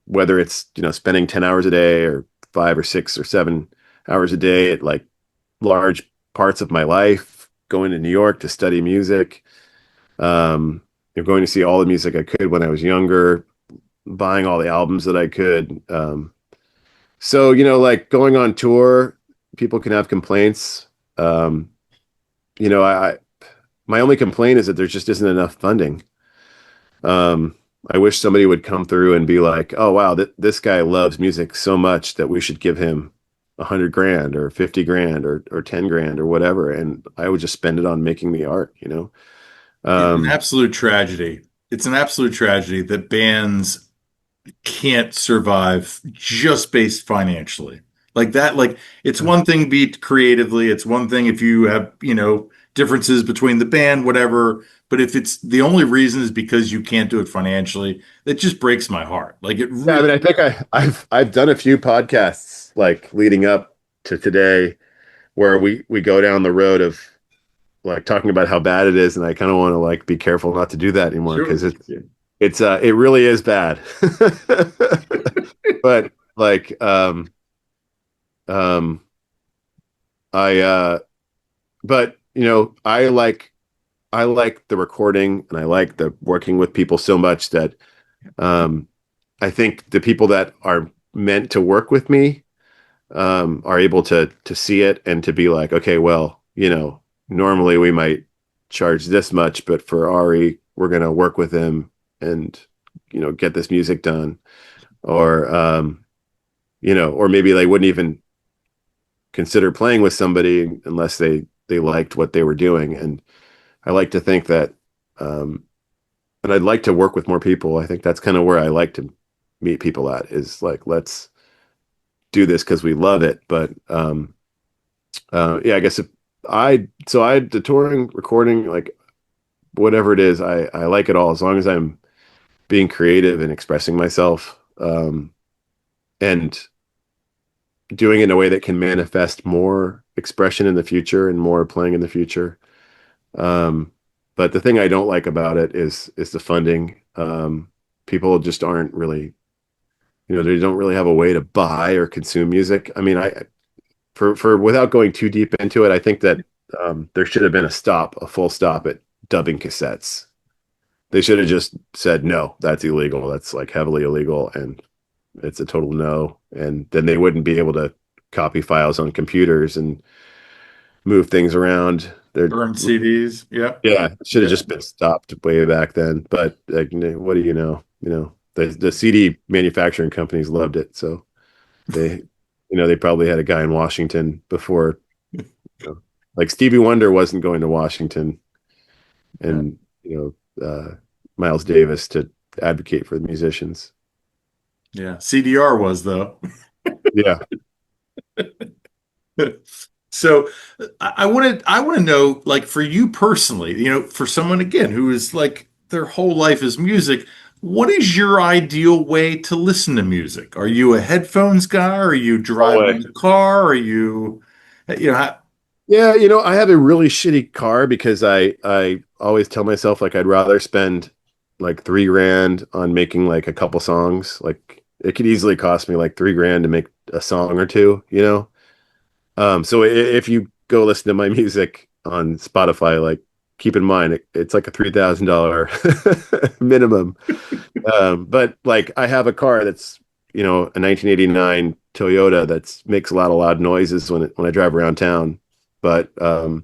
whether it's spending 10 hours a day or 5 or 6 or 7 hours a day at like large parts of my life, going to New York to study music, going to see all the music I could when I was younger, buying all the albums that I could. So, like going on tour, people can have complaints. um, you know, my only complaint is that there just isn't enough funding. Um, I wish somebody would come through and be like, "Oh wow, this guy loves music so much that we should give him 100 grand or 50 grand or 10 grand or whatever," and I would just spend it on making the art. It's an Um, absolute tragedy. It's an absolute tragedy that bands can't survive just based financially. Like that, like it's one thing beat creatively, it's one thing if you have, differences between the band, whatever. But if it's the only reason is because you can't do it financially, that just breaks my heart. Like it yeah, I really. mean, I think I've done a few podcasts like leading up to today where we go down the road of like talking about how bad it is, and I kind of want to like be careful not to do that anymore because Sure. it really is bad. But like um I but I like the recording and I like the working with people so much that um I think the people that are meant to work with me are able to see it and to be like, okay, well, normally we might charge this much, but for Ari, we're gonna work with him and get this music done. Or or maybe they wouldn't even consider playing with somebody unless they liked what they were doing. And I like to think that and I'd like to work with more people. I think that's kind of where I like to meet people at is like, let's do this because we love it. But yeah, I guess if the touring, recording, like whatever it is, I like it all as long as I'm being creative and expressing myself, and doing it in a way that can manifest more expression in the future and more playing in the future. Um, but the thing I don't like about it is the funding. People just aren't really, they don't really have a way to buy or consume music. I mean, I for without going too deep into it, I think that there should have been a full stop at dubbing cassettes. They should have just said no, that's illegal. That's like heavily illegal, and it's a total no. And then they wouldn't be able to copy files on computers and move things around. They're Burn CDs. Yep. Yeah, it should have Yep. just been stopped way back then. But like, what do you know? The CD manufacturing companies loved it, so they, they probably had a guy in Washington before. Like Stevie Wonder wasn't going to Washington, Yeah. and Miles Davis to advocate for the musicians. Yeah. CDR was though. Yeah. So I want to know, like for you personally, for someone again who is like their whole life is music, what is your ideal way to listen to music? Are you a headphones guy? Are you No driving way. the car? Are you, how, Yeah, I have a really shitty car because I always tell myself like I'd rather spend like 3 grand on making like a couple songs. Like it could easily cost me like 3 grand to make a song or two. So if you go listen to my music on Spotify, like keep in mind it's like a $3,000 minimum. But like I have a car that's a 1989 Toyota that makes a lot of loud noises when I drive around town. But the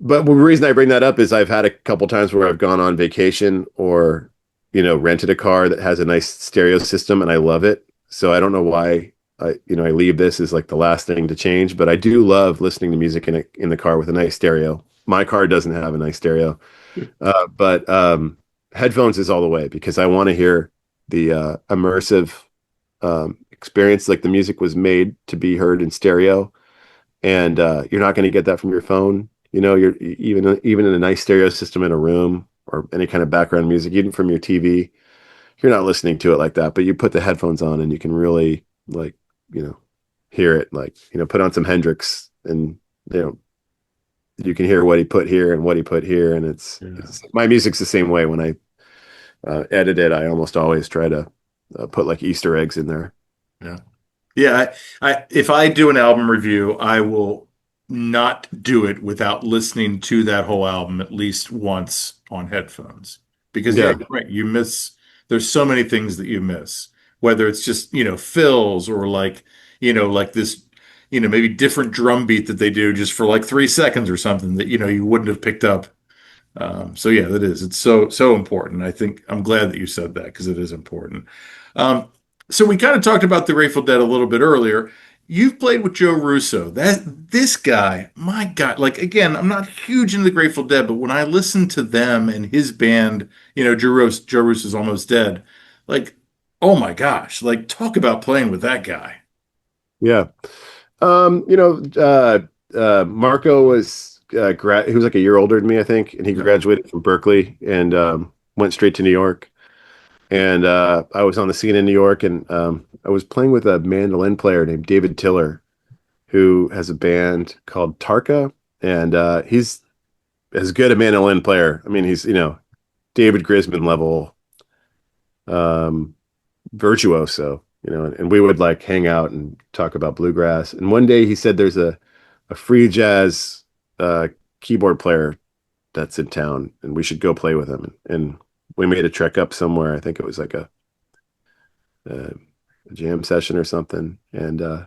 reason I bring that up is I've had a couple times where I've gone on vacation or rented a car that has a nice stereo system and I love it. So I don't know why I leave this as like the last thing to change, but I do love listening to music in the car with a nice stereo. My car doesn't have a nice stereo, but headphones is all the way because I want to hear the immersive experience. Like the music was made to be heard in stereo, and you're not going to get that from your phone. You're even in a nice stereo system in a room or any kind of background music, even from your TV, you're not listening to it like that. But you put the headphones on and you can really like you know hear it. Like put on some Hendrix and you know you can hear what he put here and what he put here, and yeah. it's my music's the same way. When I edit it, I almost always try to put like Easter eggs in there. Yeah. Yeah, if I do an album review, I will not do it without listening to that whole album at least once on headphones. Because yeah, Yeah. you're right. There's so many things that you miss, whether it's just, fills or like this. maybe different drum beat that they do just for like 3 seconds or something that, you wouldn't have picked up. So yeah, that is. It's so important. I think I'm glad that you said that because it is important. Um, so we kind of talked about the Grateful Dead a little bit earlier. You've played with Joe Russo. This guy, my God, like again, I'm not huge into the Grateful Dead, but when I listen to them and his band, Joe Russo's Almost Dead, like, oh my gosh, like talk about playing with that guy. Yeah. You know, Marco was he was like a year older than me, I think, and he Yep. graduated from Berkeley and went straight to New York. And I was on the scene in New York, and I was playing with a mandolin player named David Tiller, who has a band called Tarka, and he's as good a mandolin player. I mean, he's David Grisman level um, virtuoso, and we would like hang out and talk about bluegrass. And one day he said there's a free jazz uh, keyboard player that's in town, and we should go play with him. And we made a trek up somewhere. I think it was like a jam session or something. And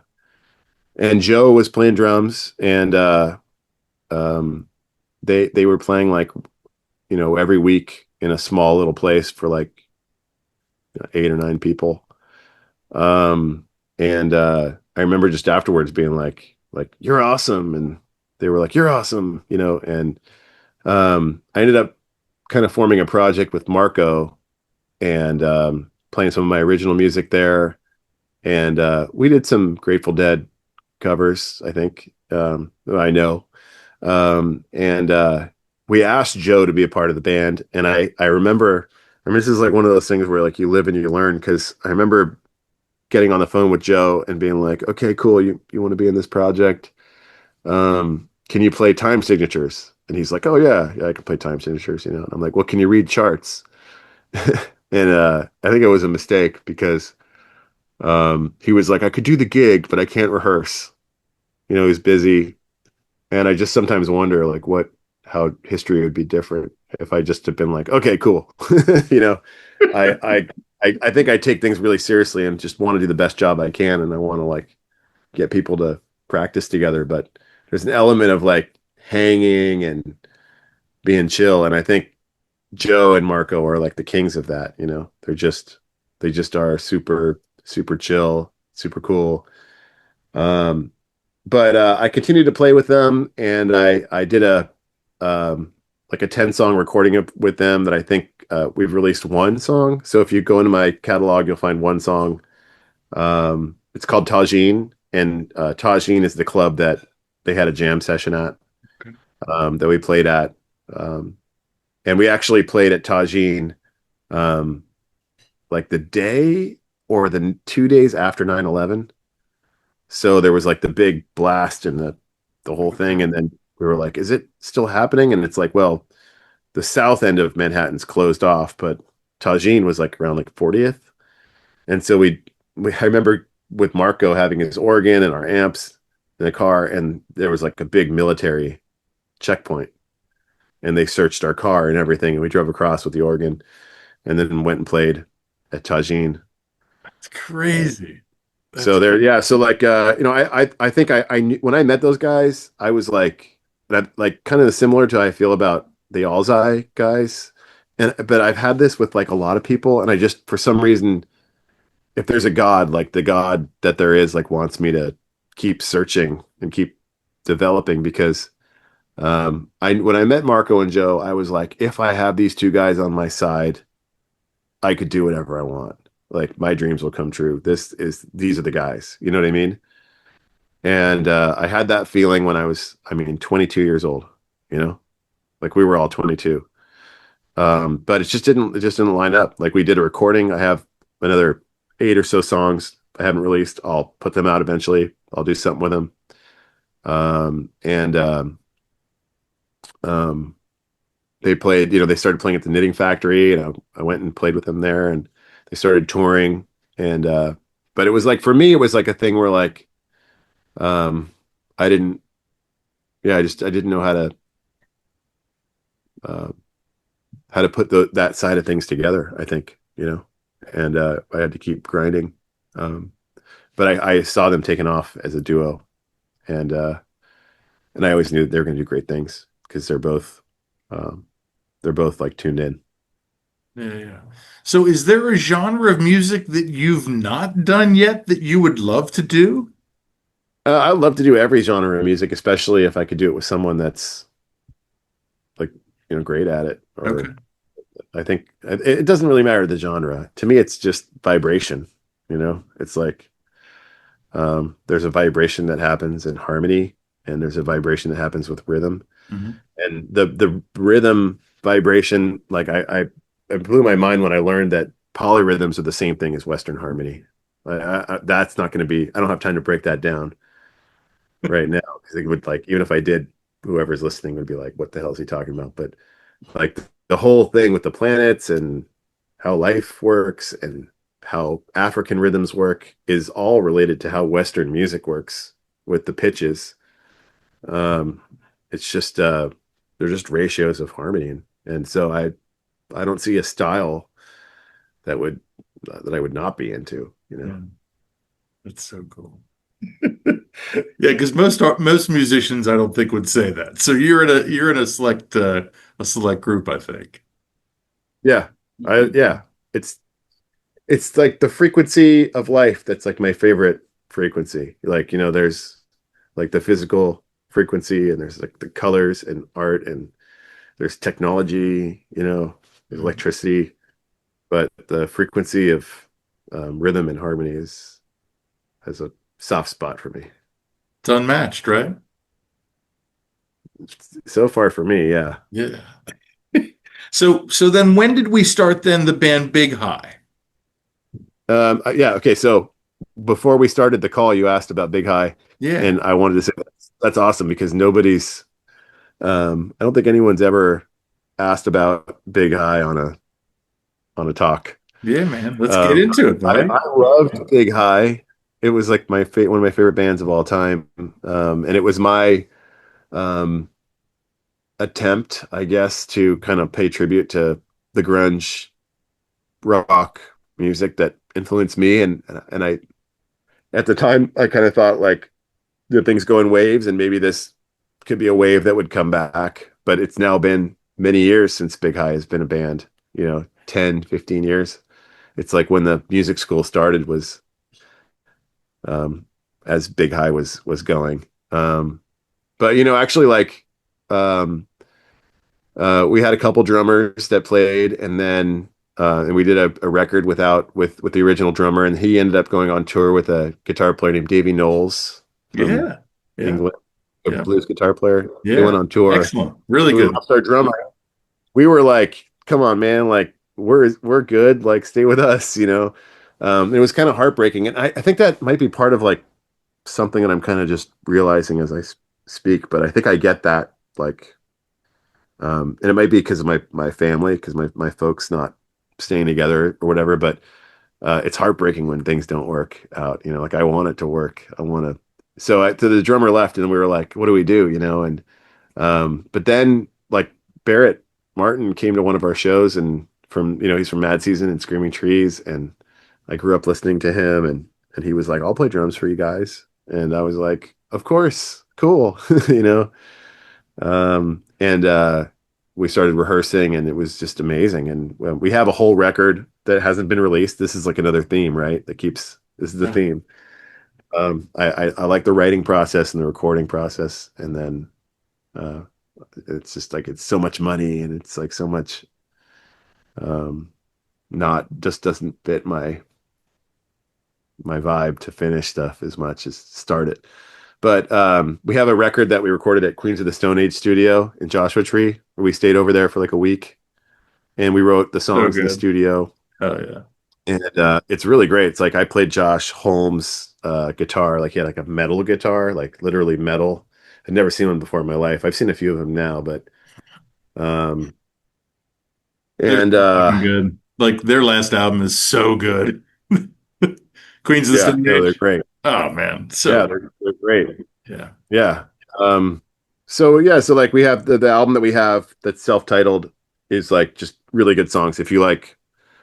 Joe was playing drums, and um, they were playing like every week in a small little place for like 8 or 9 people. And I remember just afterwards being like you're awesome, and they were like you're awesome, and I ended up kind of forming a project with Marco and playing some of my original music there. And we did some Grateful Dead covers, I think. I know. And we asked Joe to be a part of the band. And I remember, I mean, this is like one of those things where like you live and you learn, because I remember getting on the phone with Joe and being like, okay, cool. You want to be in this project? Can you play time signatures? And he's like, oh yeah, I can play time signatures, And I'm like, well, can you read charts? And I think it was a mistake because he was like, I could do the gig, but I can't rehearse. He's busy. And I just sometimes wonder like how history would be different if I just had been like, okay, cool. you know, I, I, I think I take things really seriously and just want to do the best job I can. And I want to like get people to practice together. But there's an element of like hanging and being chill. And I think Joe and Marco are like the kings of that. They just are super, super chill, super cool. Um, but I continued to play with them, and I did a like a 10 song recording with them that I think we've released one song. So if you go into my catalog, you'll find one song. It's called Tajine, and Tajine is the club that they had a jam session at, that we played at. Um, and we actually played at Tajine um, like the day or the 2 days after 9/11. So there was like the big blast and the whole thing, and then we were like, "Is it still happening?" And it's like, well, the south end of Manhattan's closed off, but Tajine was like around like 40th, and so I remember with Marco having his organ and our amps in the car, and there was like a big military checkpoint, and they searched our car and everything, and we drove across with the organ, and then went and played at Tajine. It's crazy. So That's there, yeah. So like, I think I knew when I met those guys, I was like that, like kind of similar to how I feel about the Alzai guys, but I've had this with like a lot of people, and I just for some reason, if there's a God, like the God that there is, like wants me to keep searching and keep developing because I when I met Marco and Joe, I was like, if I have these two guys on my side, I could do whatever I want. Like my dreams will come true. These are the guys. You know what I mean? And I had that feeling when I mean, 22 years old. You know, like we were all 22. But it just didn't line up. Like we did a recording. I have another 8 or so songs I haven't released. I'll put them out eventually. I'll do something with them. And um, they played. They started playing at the Knitting Factory, and I went and played with them there, and they started touring. And but it was like for me, it was like a thing where like um, I didn't, yeah, I didn't know uh, how to put that side of things together. I think and I had to keep grinding. Um, but I saw them taking off as a duo, and I always knew that they were going to do great things because um, they're both like tuned in. Yeah, yeah. So is there a genre of music that you've not done yet that you would love to do? I love to do every genre of music, especially if I could do it with someone that's like, great at it. Okay. Or I think it doesn't really matter the genre. To me, it's just vibration. It's like there's a vibration that happens in harmony, and there's a vibration that happens with rhythm. Hmm. And the rhythm vibration, like it blew my mind when I learned that polyrhythms are the same thing as Western harmony. That's not going to be. I don't have time to break that down right now because it would, like, even if I did, whoever's listening would be like, "What the hell is he talking about?" But like the whole thing with the planets and how life works and how African rhythms work is all related to how Western music works with the pitches. Um, it's just they're just ratios of harmony, and so I don't see a style that would that I would not be into. Yeah, that's so cool. Yeah, because most musicians I don't think would say that. So you're in a select group, I think. Yeah, yeah. It's like the frequency of life that's like my favorite frequency. Like, there's like the physical frequency, and there's like the colors and art, and there's technology, there's Mhm. electricity, but the frequency of rhythm and harmony is has a soft spot for me. It's unmatched, right? So far for me, yeah. Yeah. So then when did we start then the band Big High? Yeah, okay. So before we started the call, you asked about Big High, Yeah. and I wanted to say that's awesome because I don't think anyone's ever asked about Big High on a talk. Yeah, man. Let's get Um, into it, I, buddy. I loved Big High. It was like one of my favorite bands of all time, and it was my um, attempt, I guess, to kind of pay tribute to the grunge rock music that influenced me, and I at the time I kind of thought like the things go in waves, and maybe this could be a wave that would come back. But it's now been many years since Big High has been a band, 10, 15 years. It's like when the music school started was um, as Big High was going. But actually, like, um, we had a couple drummers that played, and we did a record with the original drummer, and he ended up going on tour with a guitar player named Davey Knowles from Yeah. Yeah. England, a Yeah. blues guitar player. They went Yeah. on tour. Excellent. Really We good. lost our drummer. We were like, "Come on, man! Like, we're good. Like, stay with us." It was kind of heartbreaking, and I think that might be part of like something that I'm kind of just realizing as I speak. But I think I get that, like, and it might be because of my family, because my folks not staying together or whatever. But it's heartbreaking when things don't work out. Like I want it to work. I want to. So the drummer left, and we were like, "What do we do?" And but then like Barrett Martin came to one of our shows, and he's from Mad Season and Screaming Trees, and I grew up listening to him, and he was like, "I'll play drums for you guys," and I was like, "Of course, cool," you know. And we started rehearsing, and it was just amazing. And we have a whole record that hasn't been released. This is like another theme, right? This is the Yeah. theme. I like the writing process and the recording process, and then uh, it's just like it's so much money, and it's like so much um, not just doesn't fit my vibe to finish stuff as much as start it. But we have a record that we recorded at Queens of the Stone Age studio in Joshua Tree, where we stayed over there for like a week, and we wrote the So songs in the good. studio. Oh yeah. And it's really great. It's like I played Josh Holmes' guitar, like he had like a metal guitar, like literally metal. I'd never seen one before in my life. I've seen a few of them now, but um, They're and so fucking good. Like their last album is so good. Queens of the yeah, Stone no, they're Age. great. Oh man, so Yeah, they're great. yeah. Yeah. Um, so yeah, so like we have the album that we have that's self-titled is like just really good songs. If you like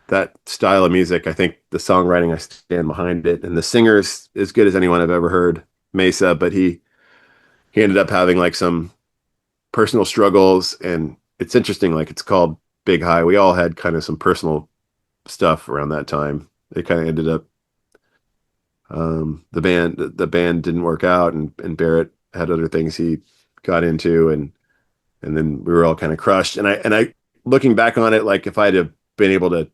that style of music, I think the songwriting, I stand behind it. And the singer's as good as anyone I've ever heard, Mesa, but he ended up having like some personal struggles, and it's interesting. Like it's called Big High. We all had kind of some personal stuff around that time. It kind of ended up the band didn't work out, and Barrett had other things he got into, and then we were all kind of crushed. And I looking back on it, like if I'd have been able to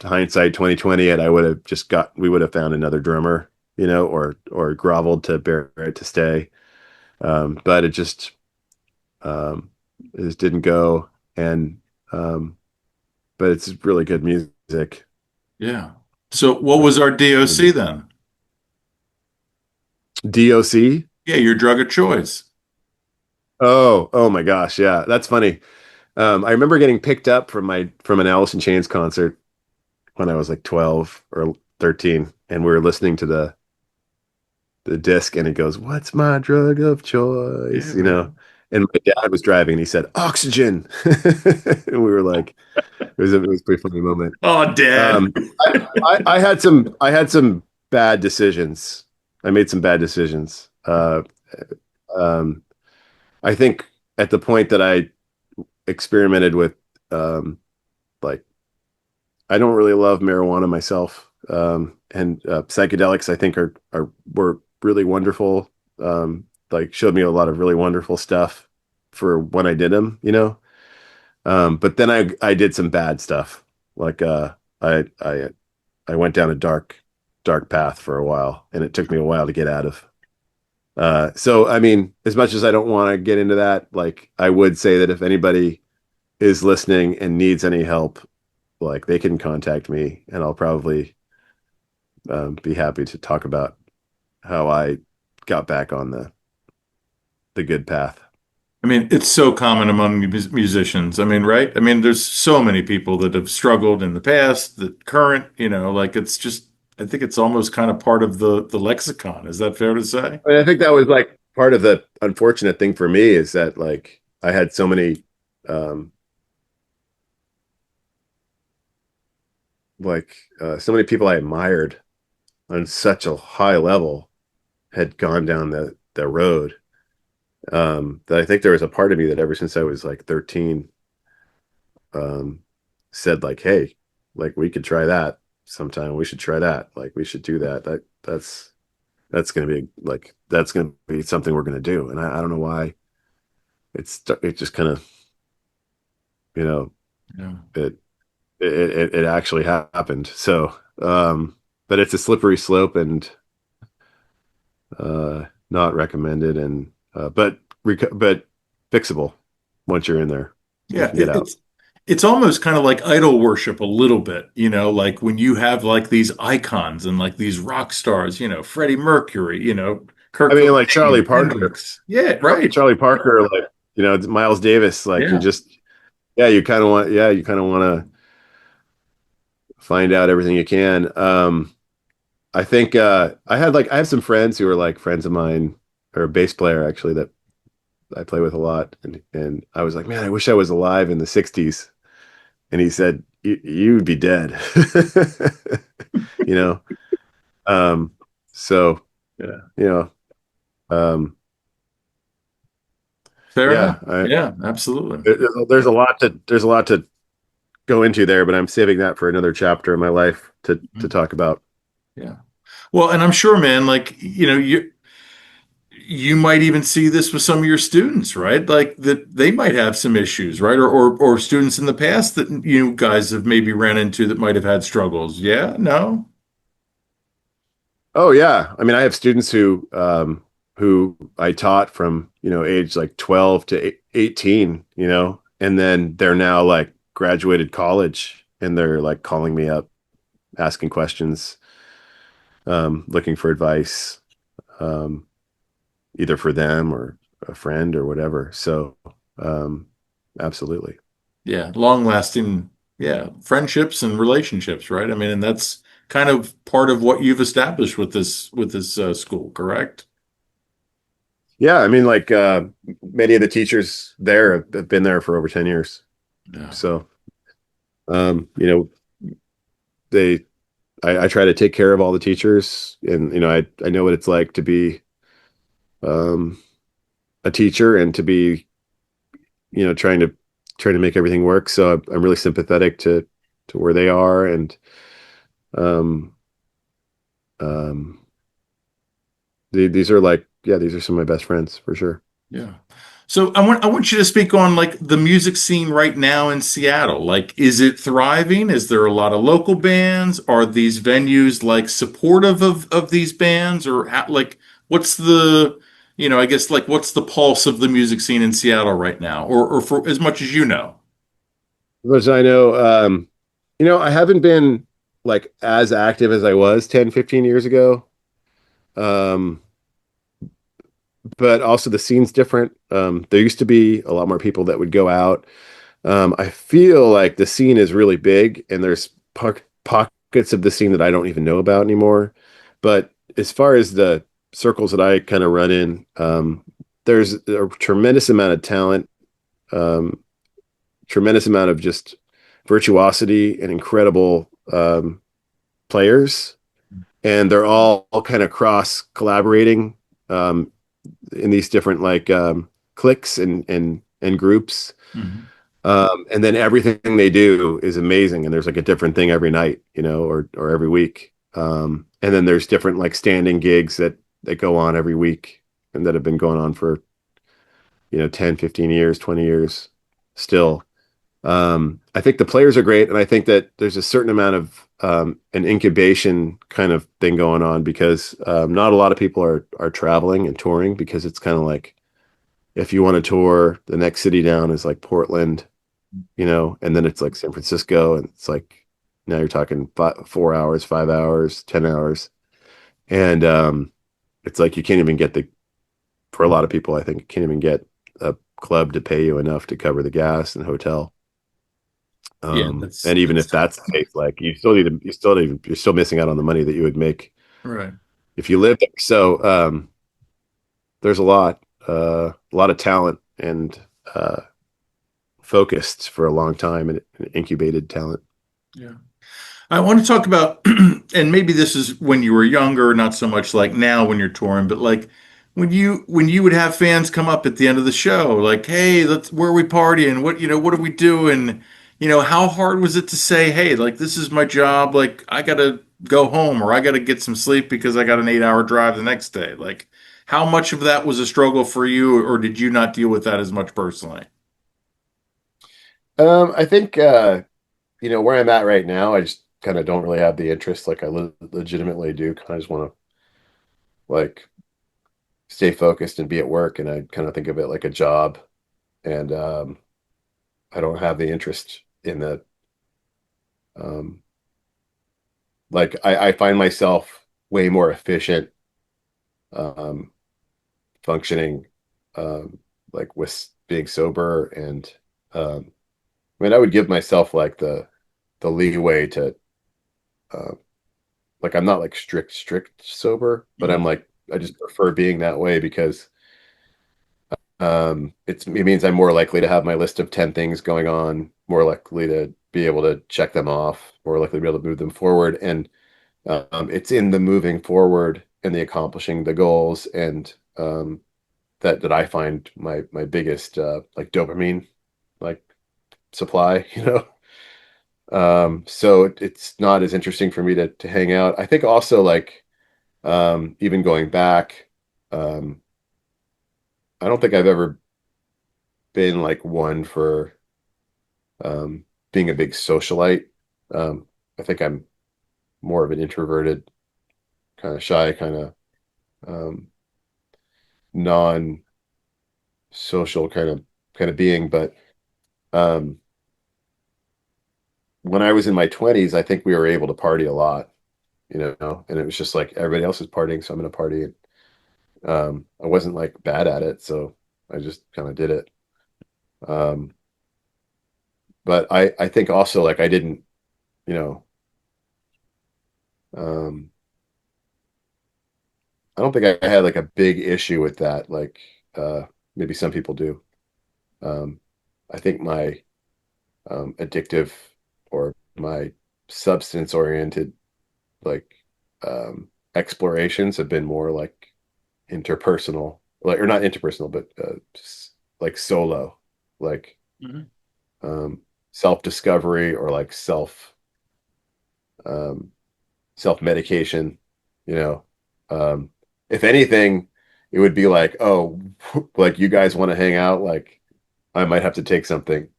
hindsight 2020 it, I would have just got we would have found another drummer, or groveled to Barrett to stay. But um, it just didn't go. And but it's really good music. Yeah. So what was our DOC then? DOC. Yeah, your drug of choice. Oh my gosh, yeah, that's funny. I remember getting picked up from an Alice in Chains concert when I was like 12 or 13, and we were listening to the disc, and it goes, "What's my drug of Yeah, choice?" man. And my dad was driving, and he said, "Oxygen," and we were like, it was a pretty funny moment. Oh, Dad. Um, I had some bad decisions. I made some bad decisions. Um, I think at the point that I experimented with, um, like I don't really love marijuana myself, and psychedelics I think were really wonderful. Like showed me a lot of really wonderful stuff for when I did them. But then I did some bad stuff. Like I went down a dark path for a while, and it took me a while to get out of. So I mean, as much as I don't want to get into that, like I would say that if anybody is listening and needs any help, like they can contact me, and I'll probably be happy to talk about how I got back on the good path. I mean, it's so common among musicians. I mean, right? I mean, there's so many people that have struggled in the past, the current, like it's just, I think it's almost kind of part of the lexicon. Is that fair to say? I mean, I think that was like part of the unfortunate thing for me is that like I had so many um, so many people I admired on such a high level had gone down the road, that I think there was a part of me that ever since I was like 13, um, said like, "Hey, like we could try that sometime. We should try that. Like we should do that. That's gonna be like that's gonna be something we're gonna do." And I don't know why it just kind of you know Yeah. it it actually happened. So, but it's a slippery slope, and not recommended, and but fixable once you're in there. You Yeah, can get out. it's almost kind of like idol worship a little bit, like when you have like these icons and like these rock stars, Freddie Mercury, I Kurt mean, like Charlie Cobain, Parker, Hendrix. Yeah, right. Charlie Parker, like Miles Davis, like Yeah. you kind of want to find out everything you can. I think I have some friends who are like friends of mine, or a bass player actually that I play with a lot, and I was like, man, I wish I was alive in the '60s. And he said, you'd be dead. you know. Um, so Yeah. you know, um, Fair enough. yeah, Yeah, absolutely. there's a lot to go into there, but I'm saving that for another chapter in my life to Mhm. talk about. Yeah. Well, and I'm sure, man, like, you might even see this with some of your students, right? Like that they might have some issues, right? Or students in the past that you guys have maybe ran into that might have had struggles. Yeah, no? Oh yeah, I mean, I have students who I taught from age like 12 to 18, and then they're now like graduated college, and they're like calling me up, asking questions, looking for advice, um, either for them or a friend or whatever. So, um, absolutely. Yeah, long lasting, yeah, friendships and relationships, right? I mean, and that's kind of part of what you've established with this school, correct? Yeah, I mean, like many of the teachers there have been there for over 10 years. Yeah. So, um, you know, they I try to take care of all the teachers, and I know what it's like to be um a teacher and to be, trying to make everything work. So I'm really sympathetic to where they are, and um, um, these are like, yeah, these are some of my best friends for sure. Yeah. So I want you to speak on like the music scene right now in Seattle. Like, is it thriving? Is there a lot of local bands? Are these venues like supportive of these bands, or like what's the I guess like what's the pulse of the music scene in Seattle right now, or for as much as you know? As I know, I haven't been like as active as I was 10, 15 years ago. Um, but also the scene's different. There used to be a lot more people that would go out. I feel like the scene is really big, and there's pockets of the scene that I don't even know about anymore. But as far as the circles that I kind of run in, there's a tremendous amount of talent, um, tremendous amount of just virtuosity and incredible players, and they're all kind of cross collaborating um, in these different like cliques and groups. Mhm. And then everything they do is amazing, and there's like a different thing every night, or every week. And then there's different like standing gigs that go on every week and that have been going on for 10, 15 years, 20 years still. I think the players are great, and I think that there's a certain amount of an incubation kind of thing going on because not a lot of people are traveling and touring, because it's kind of like, if you want to tour, the next city down is like Portland, and then it's like San Francisco, and it's like now you're talking 4 hours, 5 hours, 10 hours, and it's like you can't even get for a lot of people, I think, you can't even get a club to pay you enough to cover the gas and hotel. Yeah, that's And even that's if tough. that's the case, like you're still missing out on the money that you would make Right. if you lived there. So there's a lot of talent and focused for a long time, and incubated talent. Yeah. I want to talk about, and maybe this is when you were younger, not so much like now when you're touring, but like when you would have fans come up at the end of the show, like, "Hey, let's where are we partying? What do we do?" And how hard was it to say, "Hey, like this is my job. Like I gotta go home or I gotta get some sleep because I got an 8-hour drive the next day." Like, how much of that was a struggle for you, or did you not deal with that as much personally? I think where I'm at right now, I just kind of don't really have the interest like I legitimately do. Kind of just want to like stay focused and be at work, and I kind of think of it like a job, and I don't have the interest in the um, like I find myself way more efficient um, functioning like with being sober, and um, I mean I would give myself like the leeway to uh, like I'm not like strict sober, but I'm Mhm. like I just prefer being that way because it means I'm more likely to have my list of 10 things going on, more likely to be able to check them off, more likely to be able to move them forward. And it's in the moving forward and the accomplishing the goals, and that I find my biggest like dopamine like supply, So it's not as interesting for me to hang out. I think also like even going back, um, I don't think I've ever been like one for being a big socialite. Um, I think I'm more of an introverted, kind of shy, kind of um, non-social kind of being. But um, when I was in my 20s, I think we were able to party a lot, and it was just like everybody else is partying, so I'm going to party. And I wasn't like bad at it, so I just kind of did it. Um, but I think also like I didn't, you know, um, I don't think I had like a big issue with that. Like maybe some people do. Um, I think my addictive or my substance oriented like explorations have been more like interpersonal like, or not interpersonal, but just like solo, like Mhm. um, self-discovery or like um, self-medication, you know. Um, if anything, it would be like, oh, like you guys want to hang out, like I might have to take something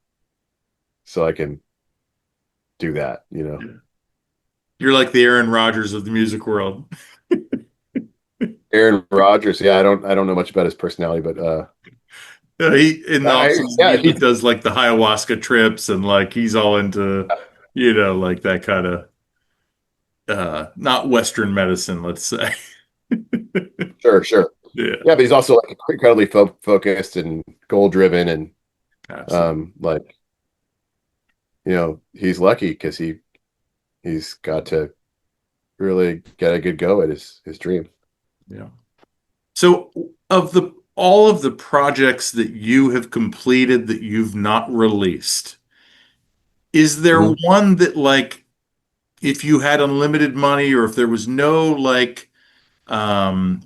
so I can do that, you know. Yeah. You're like the Aaron Rodgers of the music world. Aaron Rodgers, yeah, I don't know much about his personality, but He in the off season yeah, he does like the ayahuasca trips and like he's all into, like that kind of not Western medicine, let's say. sure, sure. Yeah, Yeah, but he's also like incredibly focused and goal driven, and absolutely. like he's lucky because he's got to really get a good go at his dream. Yeah. So of the all of the projects that you have completed that you've not released, is there Mhm. one that like if you had unlimited money or if there was no like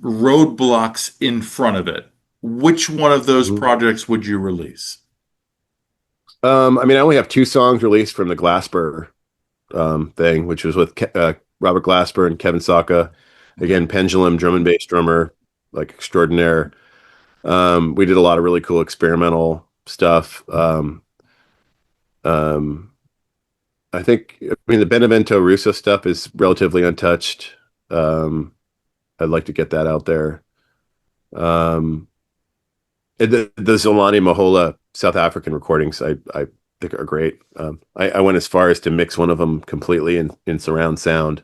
roadblocks in front of it, which one of those Mhm. projects would you release? I mean, I only have two songs released from the Glasper thing, which was with Robert Glasper and Kevin Saka. Okay. Again, pendulum drum and bass drummer, like extraordinaire. We did a lot of really cool experimental stuff. Um, I mean, the Benevento Russo stuff is relatively untouched. Um, I'd like to get that out there. Um, and the Zolani Mahola South African recordings, I think are great. I went as far as to mix one of them completely in surround sound.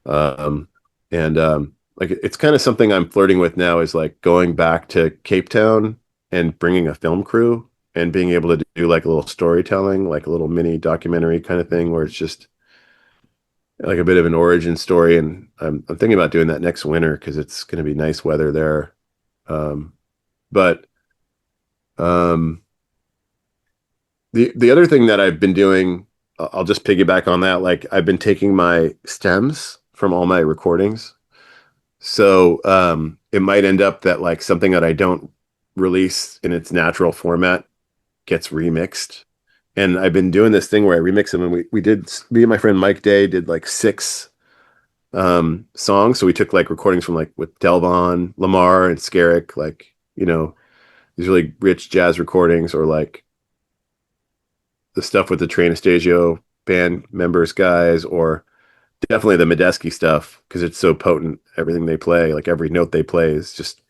Um, and like it's kind of something I'm flirting with now is like going back to Cape Town and bringing a film crew and being able to do like a little storytelling, like a little mini documentary kind of thing where it's just like a bit of an origin story. And I'm thinking about doing that next winter because it's going to be nice weather there. But um, the other thing that I've been doing, I'll just piggyback on that. Like I've been taking my stems from all my recordings. So it might end up that like something that I don't release in its natural format gets remixed. And I've been doing this thing where I remix them, and we did me and my friend Mike Day did like six songs. So we took like recordings from like with Delvon, Lamar, and Skerrick, like these really rich jazz recordings, or like the stuff with the Train Anastasio band members guys, or definitely the Medeski stuff because it's so potent. Everything they play, like every note they play, is just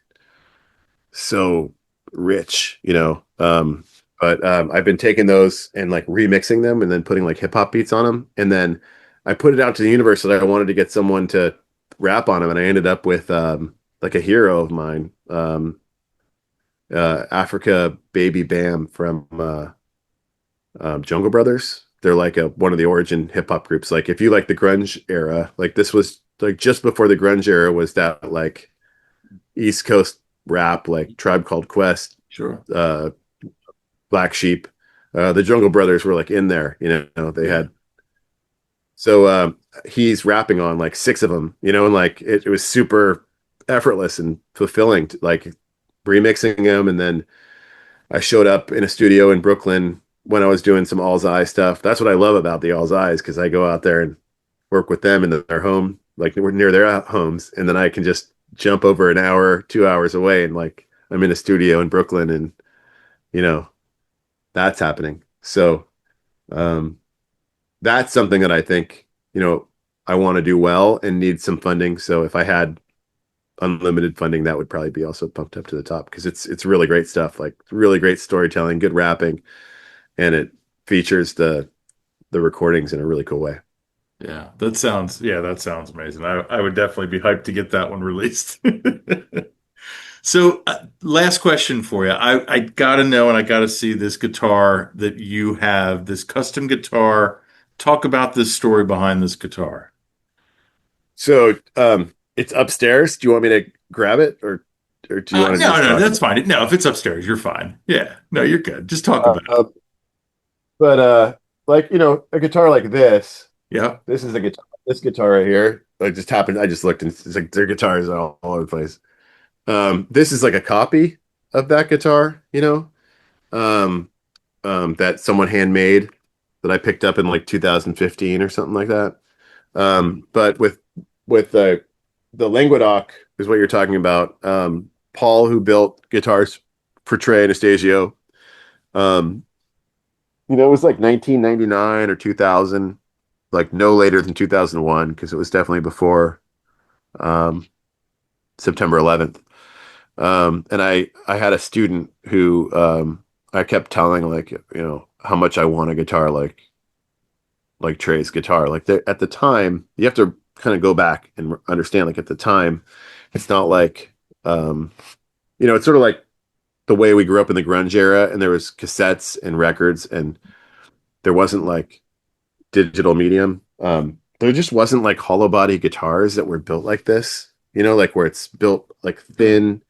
so rich, But I've been taking those and like remixing them and then putting like hip hop beats on them, and then I put it out to the universe that I wanted to get someone to rap on them, and I ended up with like a hero of mine, Africa Baby Bam from Jungle Brothers. They're like one of the origin hip hop groups. Like if you like the grunge era, like this was like just before the grunge era was that like East Coast rap, like Tribe Called Quest, Sure. uh, Black Sheep. The Jungle Brothers were like in there, they Yeah. had. So he's rapping on like six of them, and like it was super effortless and fulfilling, like remixing them. And then I showed up in a studio in Brooklyn when I was doing some All's Eye stuff. That's what I love about the All's Eyes because I go out there and work with them in their home, like we're near their homes, and then I can just jump over an hour, 2 hours away, and like I'm in a studio in Brooklyn, and you know that's happening. So um, that's something that I think I want to do well and need some funding. So if I had unlimited funding, that would probably be also pumped up to the top because it's really great stuff, like really great storytelling, good rapping, and it features the recordings in a really cool way. That sounds amazing. I would definitely be hyped to get that one released. So, last question for you. I gotta know and I gotta see this guitar that you have, this custom guitar. Talk about this story behind this guitar. So it's upstairs. Do you want me to grab it, or do you want to No, just no, talk that's about fine. No, if it's upstairs, you're fine. Yeah, no, you're good. Just talk it? about it. But like a guitar like this. Yeah. This is a guitar. This guitar right here. I just happened. I just looked and it's like their guitars are all over the place. This is like a copy of that guitar, um, that someone handmade that I picked up in like 2015 or something like that. But with the Languedoc is what you're talking about. Paul, who built guitars for Trey Anastasio, um, it was like 1999 or 2000, like no later than 2001, because it was definitely before um, September 11th. And I had a student who I kept telling like how much I want a guitar like Trey's guitar. Like at the time, you have to kind of go back and understand. Like at the time, it's not like um, it's sort of like the way we grew up in the grunge era, and there was cassettes and records, and there wasn't like digital medium. There just wasn't like hollow body guitars that were built like this. Like where it's built like thin.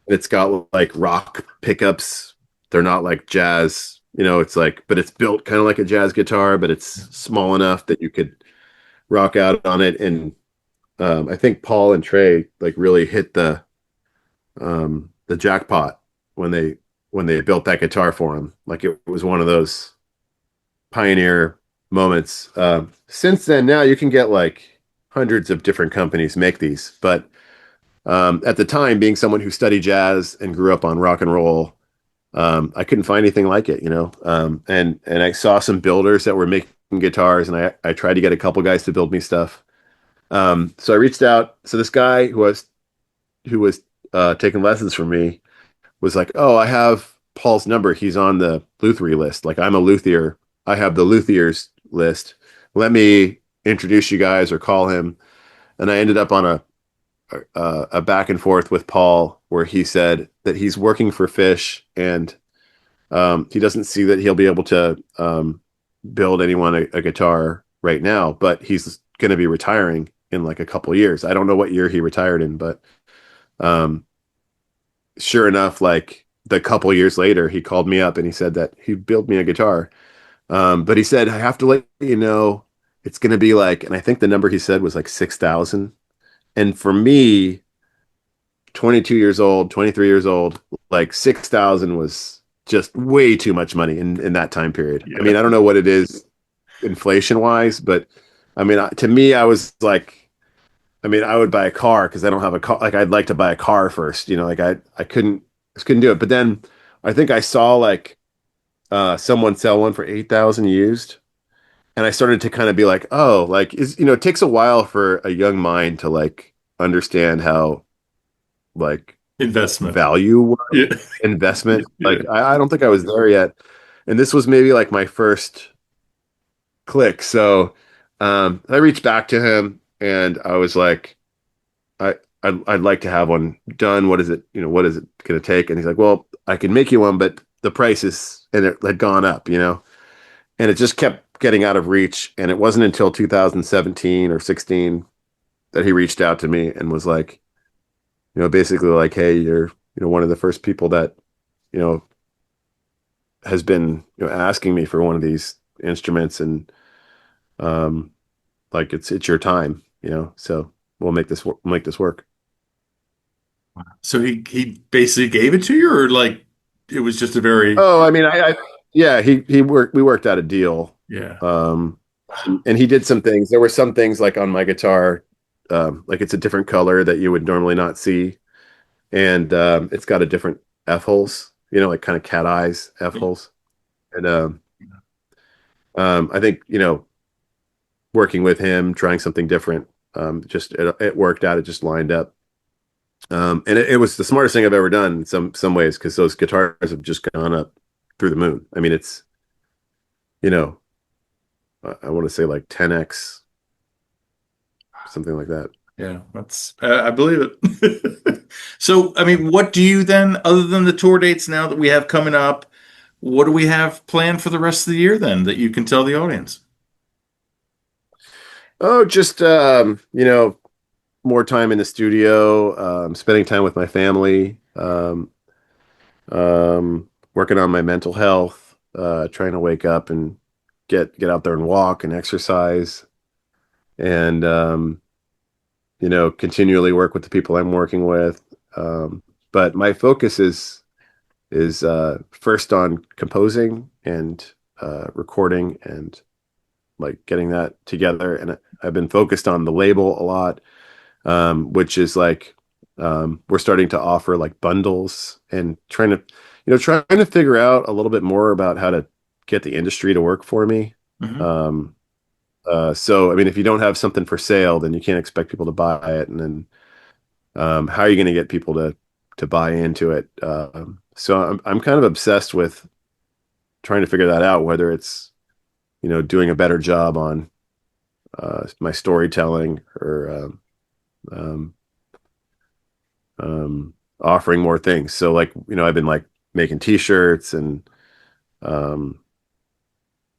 It's got like rock pickups. They're not like jazz. It's like, but it's built kind of like a jazz guitar, but it's small enough that you could rock out on it. And I think Paul and Trey like really hit the jackpot when they built that guitar for him. Like it was one of those pioneer moments. Since then, now you can get like hundreds of different companies make these, but at the time, being someone who studied jazz and grew up on rock and roll, I couldn't find anything like it. And I saw some builders that were making guitars, and I tried to get a couple guys to build me stuff. So I reached out. So this guy who was taking lessons from me was like, "Oh, I have Paul's number. He's on the luthier list. Like I'm a luthier. I have the luthiers list. Let me introduce you guys or call him." And I ended up on a back and forth with Paul where he said that he's working for Fish and he doesn't see that he'll be able to build anyone a guitar right now, but he's going to be retiring in like a couple years. I don't know what year he retired in, but um, sure enough, like the couple years later, he called me up and he said that he'd build me a guitar. But he said, I have to let you know it's going to be like, and I think the number he said was like 6,000. And for me, 22 years old, 23 years old, like 6,000 was just way too much money in that time period. I Yeah. mean, I don't know what it is inflation wise, but I mean, to me, I was like, I mean, I would buy a car because I don't have a car. Like, I'd like to buy a car first, like I couldn't do it. But then I think I saw like someone sell one for 8,000 used. And I started to kind of be like, oh, like it takes a while for a young mind to like understand how like Investment. value work, Yeah. investment. Yeah. Like I don't think I was there yet. And this was maybe like my first click. So I reached back to him and I was like, I I'd like to have one done. What is it? What is it going to take? And he's like, well, I can make you one, but the price is and it had gone up. And it just kept getting out of reach. And it wasn't until 2017 or 16 that he reached out to me and was like, basically like, hey, you're, one of the first people that, you know, has been, asking me for one of these instruments and um like it's your time, so we'll make this work. So he basically gave it to you, or like it was just a very Oh, I mean, yeah, we worked out a deal. yeah. Um and he did some things. There were some things like on my guitar, like it's a different color that you would normally not see. And it's got a different F holes, like kind of cat eyes F holes. And I think, working with him, trying something different, just it worked out. It just lined up. And it was the smartest thing I've ever done in some ways because those guitars have just gone up through the moon. I mean, it's, you know, I want to say like 10x, something like that. Yeah, that's I believe it. So, I mean, what do you then, other than the tour dates now that we have coming up, what do we have planned for the rest of the year then that you can tell the audience? Oh, just, more time in the studio, spending time with my family, working on my mental health, trying to wake up and get out there and walk and exercise, and continually work with the people I'm working with. But my focus is first on composing and recording and like getting that together. And I've been focused on the label a lot, which is like we're starting to offer like bundles and trying to figure out a little bit more about how to get the industry to work for me. Hmm. Um, so I mean, if you don't have something for sale, then you can't expect people to buy it, and then how are you going to get people to buy into it? So I'm kind of obsessed with trying to figure that out, whether it's doing a better job on my storytelling or um, offering more things. So like I've been like making T-shirts and um,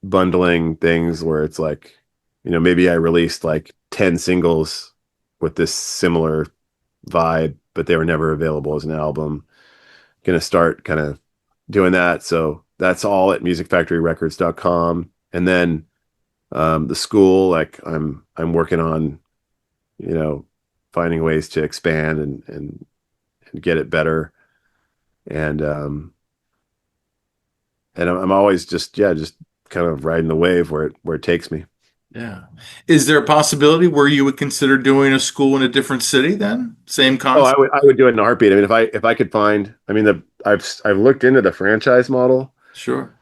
bundling things where it's like maybe I released like 10 singles with this similar vibe, but they were never available as an album. Gonna start kind of doing that. So that's all at musicfactoryrecords.com. And then the school, like I'm working on, you know, finding ways to expand and get it better. And I'm always just just kind of riding the wave where it takes me. Yeah. Is there a possibility where you would consider doing a school in a different city then? Same Oh, concept? I would do it in a heartbeat. I mean, if I could find, I mean, I've looked into the franchise model. Sure.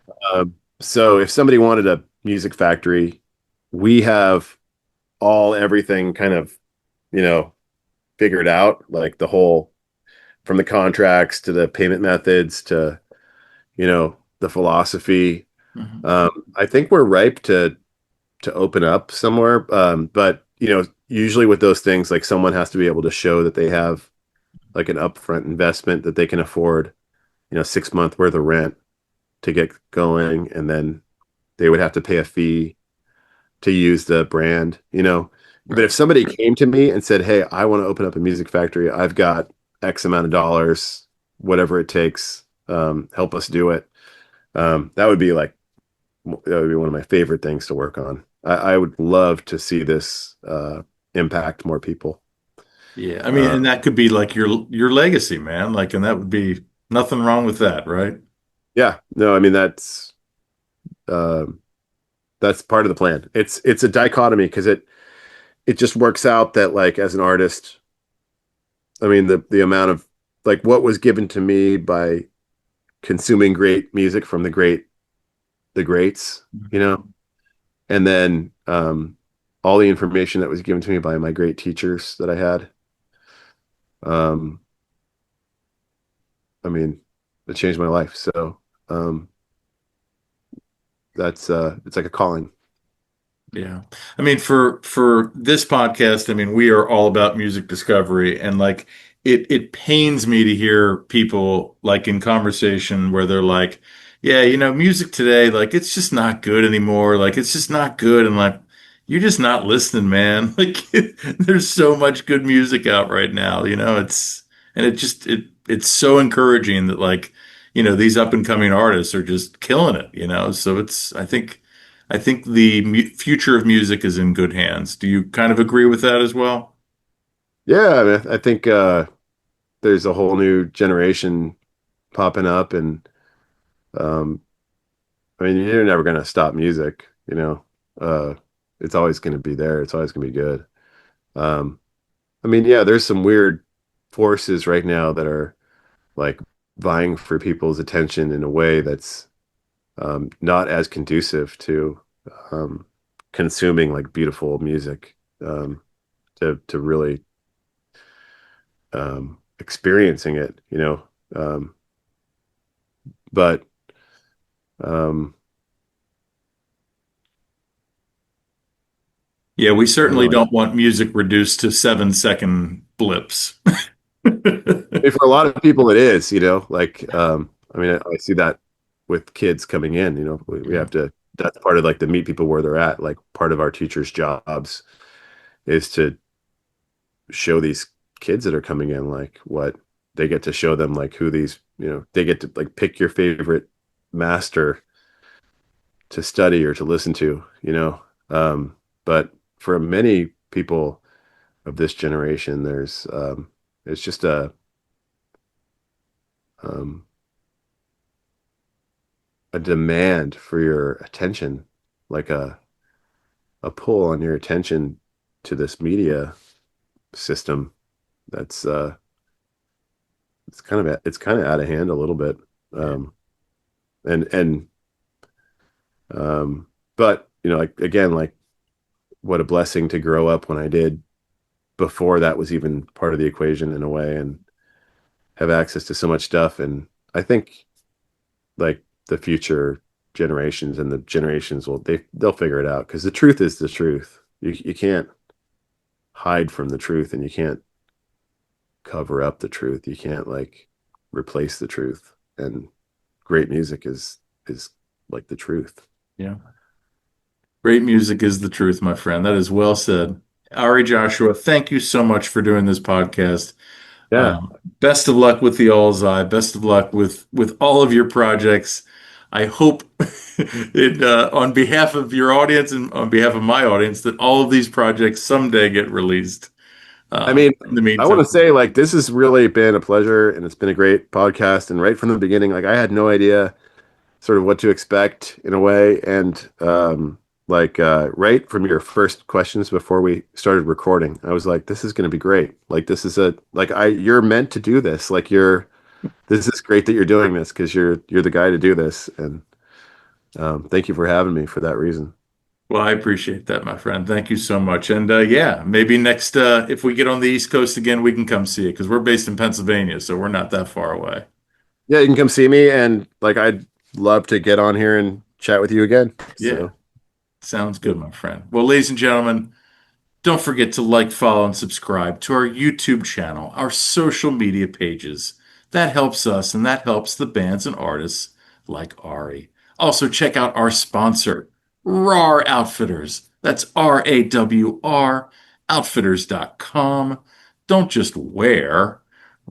So if somebody wanted a music factory, we have everything kind of, you know, figured out, like the whole from the contracts to the payment methods to, the philosophy. Hmm. I think we're ripe to open up somewhere. But usually with those things, like someone has to be able to show that they have like an upfront investment that they can afford, 6 month worth of rent to get going, and then they would have to pay a fee to use the brand. But Right. if somebody came to me and said, "Hey, I want to open up a music factory. I've got X amount of dollars, whatever it takes, help us do it." That would be one of my favorite things to work on. I would love to see this impact more people. Yeah. I mean, Uh, and that could be like your legacy, man. Like, and that would be nothing wrong with that, right? yeah, no, I mean um, that's part of the plan. It's a dichotomy because it just works out that like as an artist, I mean the amount of like what was given to me by consuming great music from the greats, and then all the information that was given to me by my great teachers that I had. Um, I mean, it changed my life. So um, that's it's like a calling. Yeah. I mean, for this podcast, I mean, we are all about music discovery and like it pains me to hear people like in conversation where they're like, yeah, music today, like it's just not good anymore. Like it's just not good. And like you're just not listening, man. Like there's so much good music out right now, it's and it's so encouraging that like, these up and coming artists are just killing it. So I think the future of music is in good hands. Do you kind of agree with that as well? Yeah, I mean, I think there's a whole new generation popping up, and um, I mean, you're never gonna stop music. Uh, it's always gonna be there. It's always gonna be good. Um, I mean, yeah, there's some weird forces right now that are like vying for people's attention in a way that's not as conducive to um, consuming like beautiful music, to really experiencing it. Um, but um, Yeah, we I don't certainly know. don't want music reduced to 7-second blips. I mean, for a lot of people, it is. Like I mean, I see that with kids coming in. We Yeah, have to. That's part of like to meet people where they're at. Like part of our teachers' jobs is to show these kids that are coming in like what they get to show them, like who these they get to like pick your favorite master to study or to listen to. But for many people of this generation, it's just a um, a demand for your attention, like a pull on your attention to this media system that's it's kind of out of hand a little bit. Yeah. Um, and but you know, like again, like what a blessing to grow up when I did before that was even part of the equation in a way, and have access to so much stuff. And I think like the future generations and the generations they'll figure it out because the truth is the truth. You can't hide from the truth, and you can't cover up the truth. You can't like replace the truth. And great music is like the truth. Yeah. Great music is the truth, my friend. That is well said. Ari Joshua, thank you so much for doing this podcast. Yeah. Best of luck with the Allseye. Best of luck with all of your projects. I hope on behalf of your audience and on behalf of my audience that all of these projects someday get released. I mean, In the I want meantime, to say like this has really been a pleasure and it's been a great podcast. And right from the beginning, like I had no idea sort of what to expect in a way. And right from your first questions before we started recording, I was like, this is going to be great. Like this is a like I you're meant to do this. Like you're this is great that you're doing this because you're the guy to do this. And thank you for having me for that reason. well, I appreciate that, my friend. Thank you so much. And yeah, maybe next if we get on the East Coast again, we can come see it because we're based in Pennsylvania, so we're not that far away. Yeah, you can come see me and like I'd love to get on here and chat with you again. Yeah, So sounds good, my friend. Well, ladies and gentlemen, don't forget to like, follow, and subscribe to our YouTube channel, our social media pages. That helps us and that helps the bands and artists like Ari. Also, check out our sponsor, RAR Outfitters. That's RAWR, outfitters.com. Don't just wear,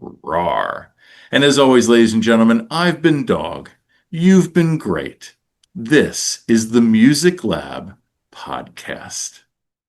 RAR. And as always, ladies and gentlemen, I've been Dog. You've been great. This is the Music Lab Podcast.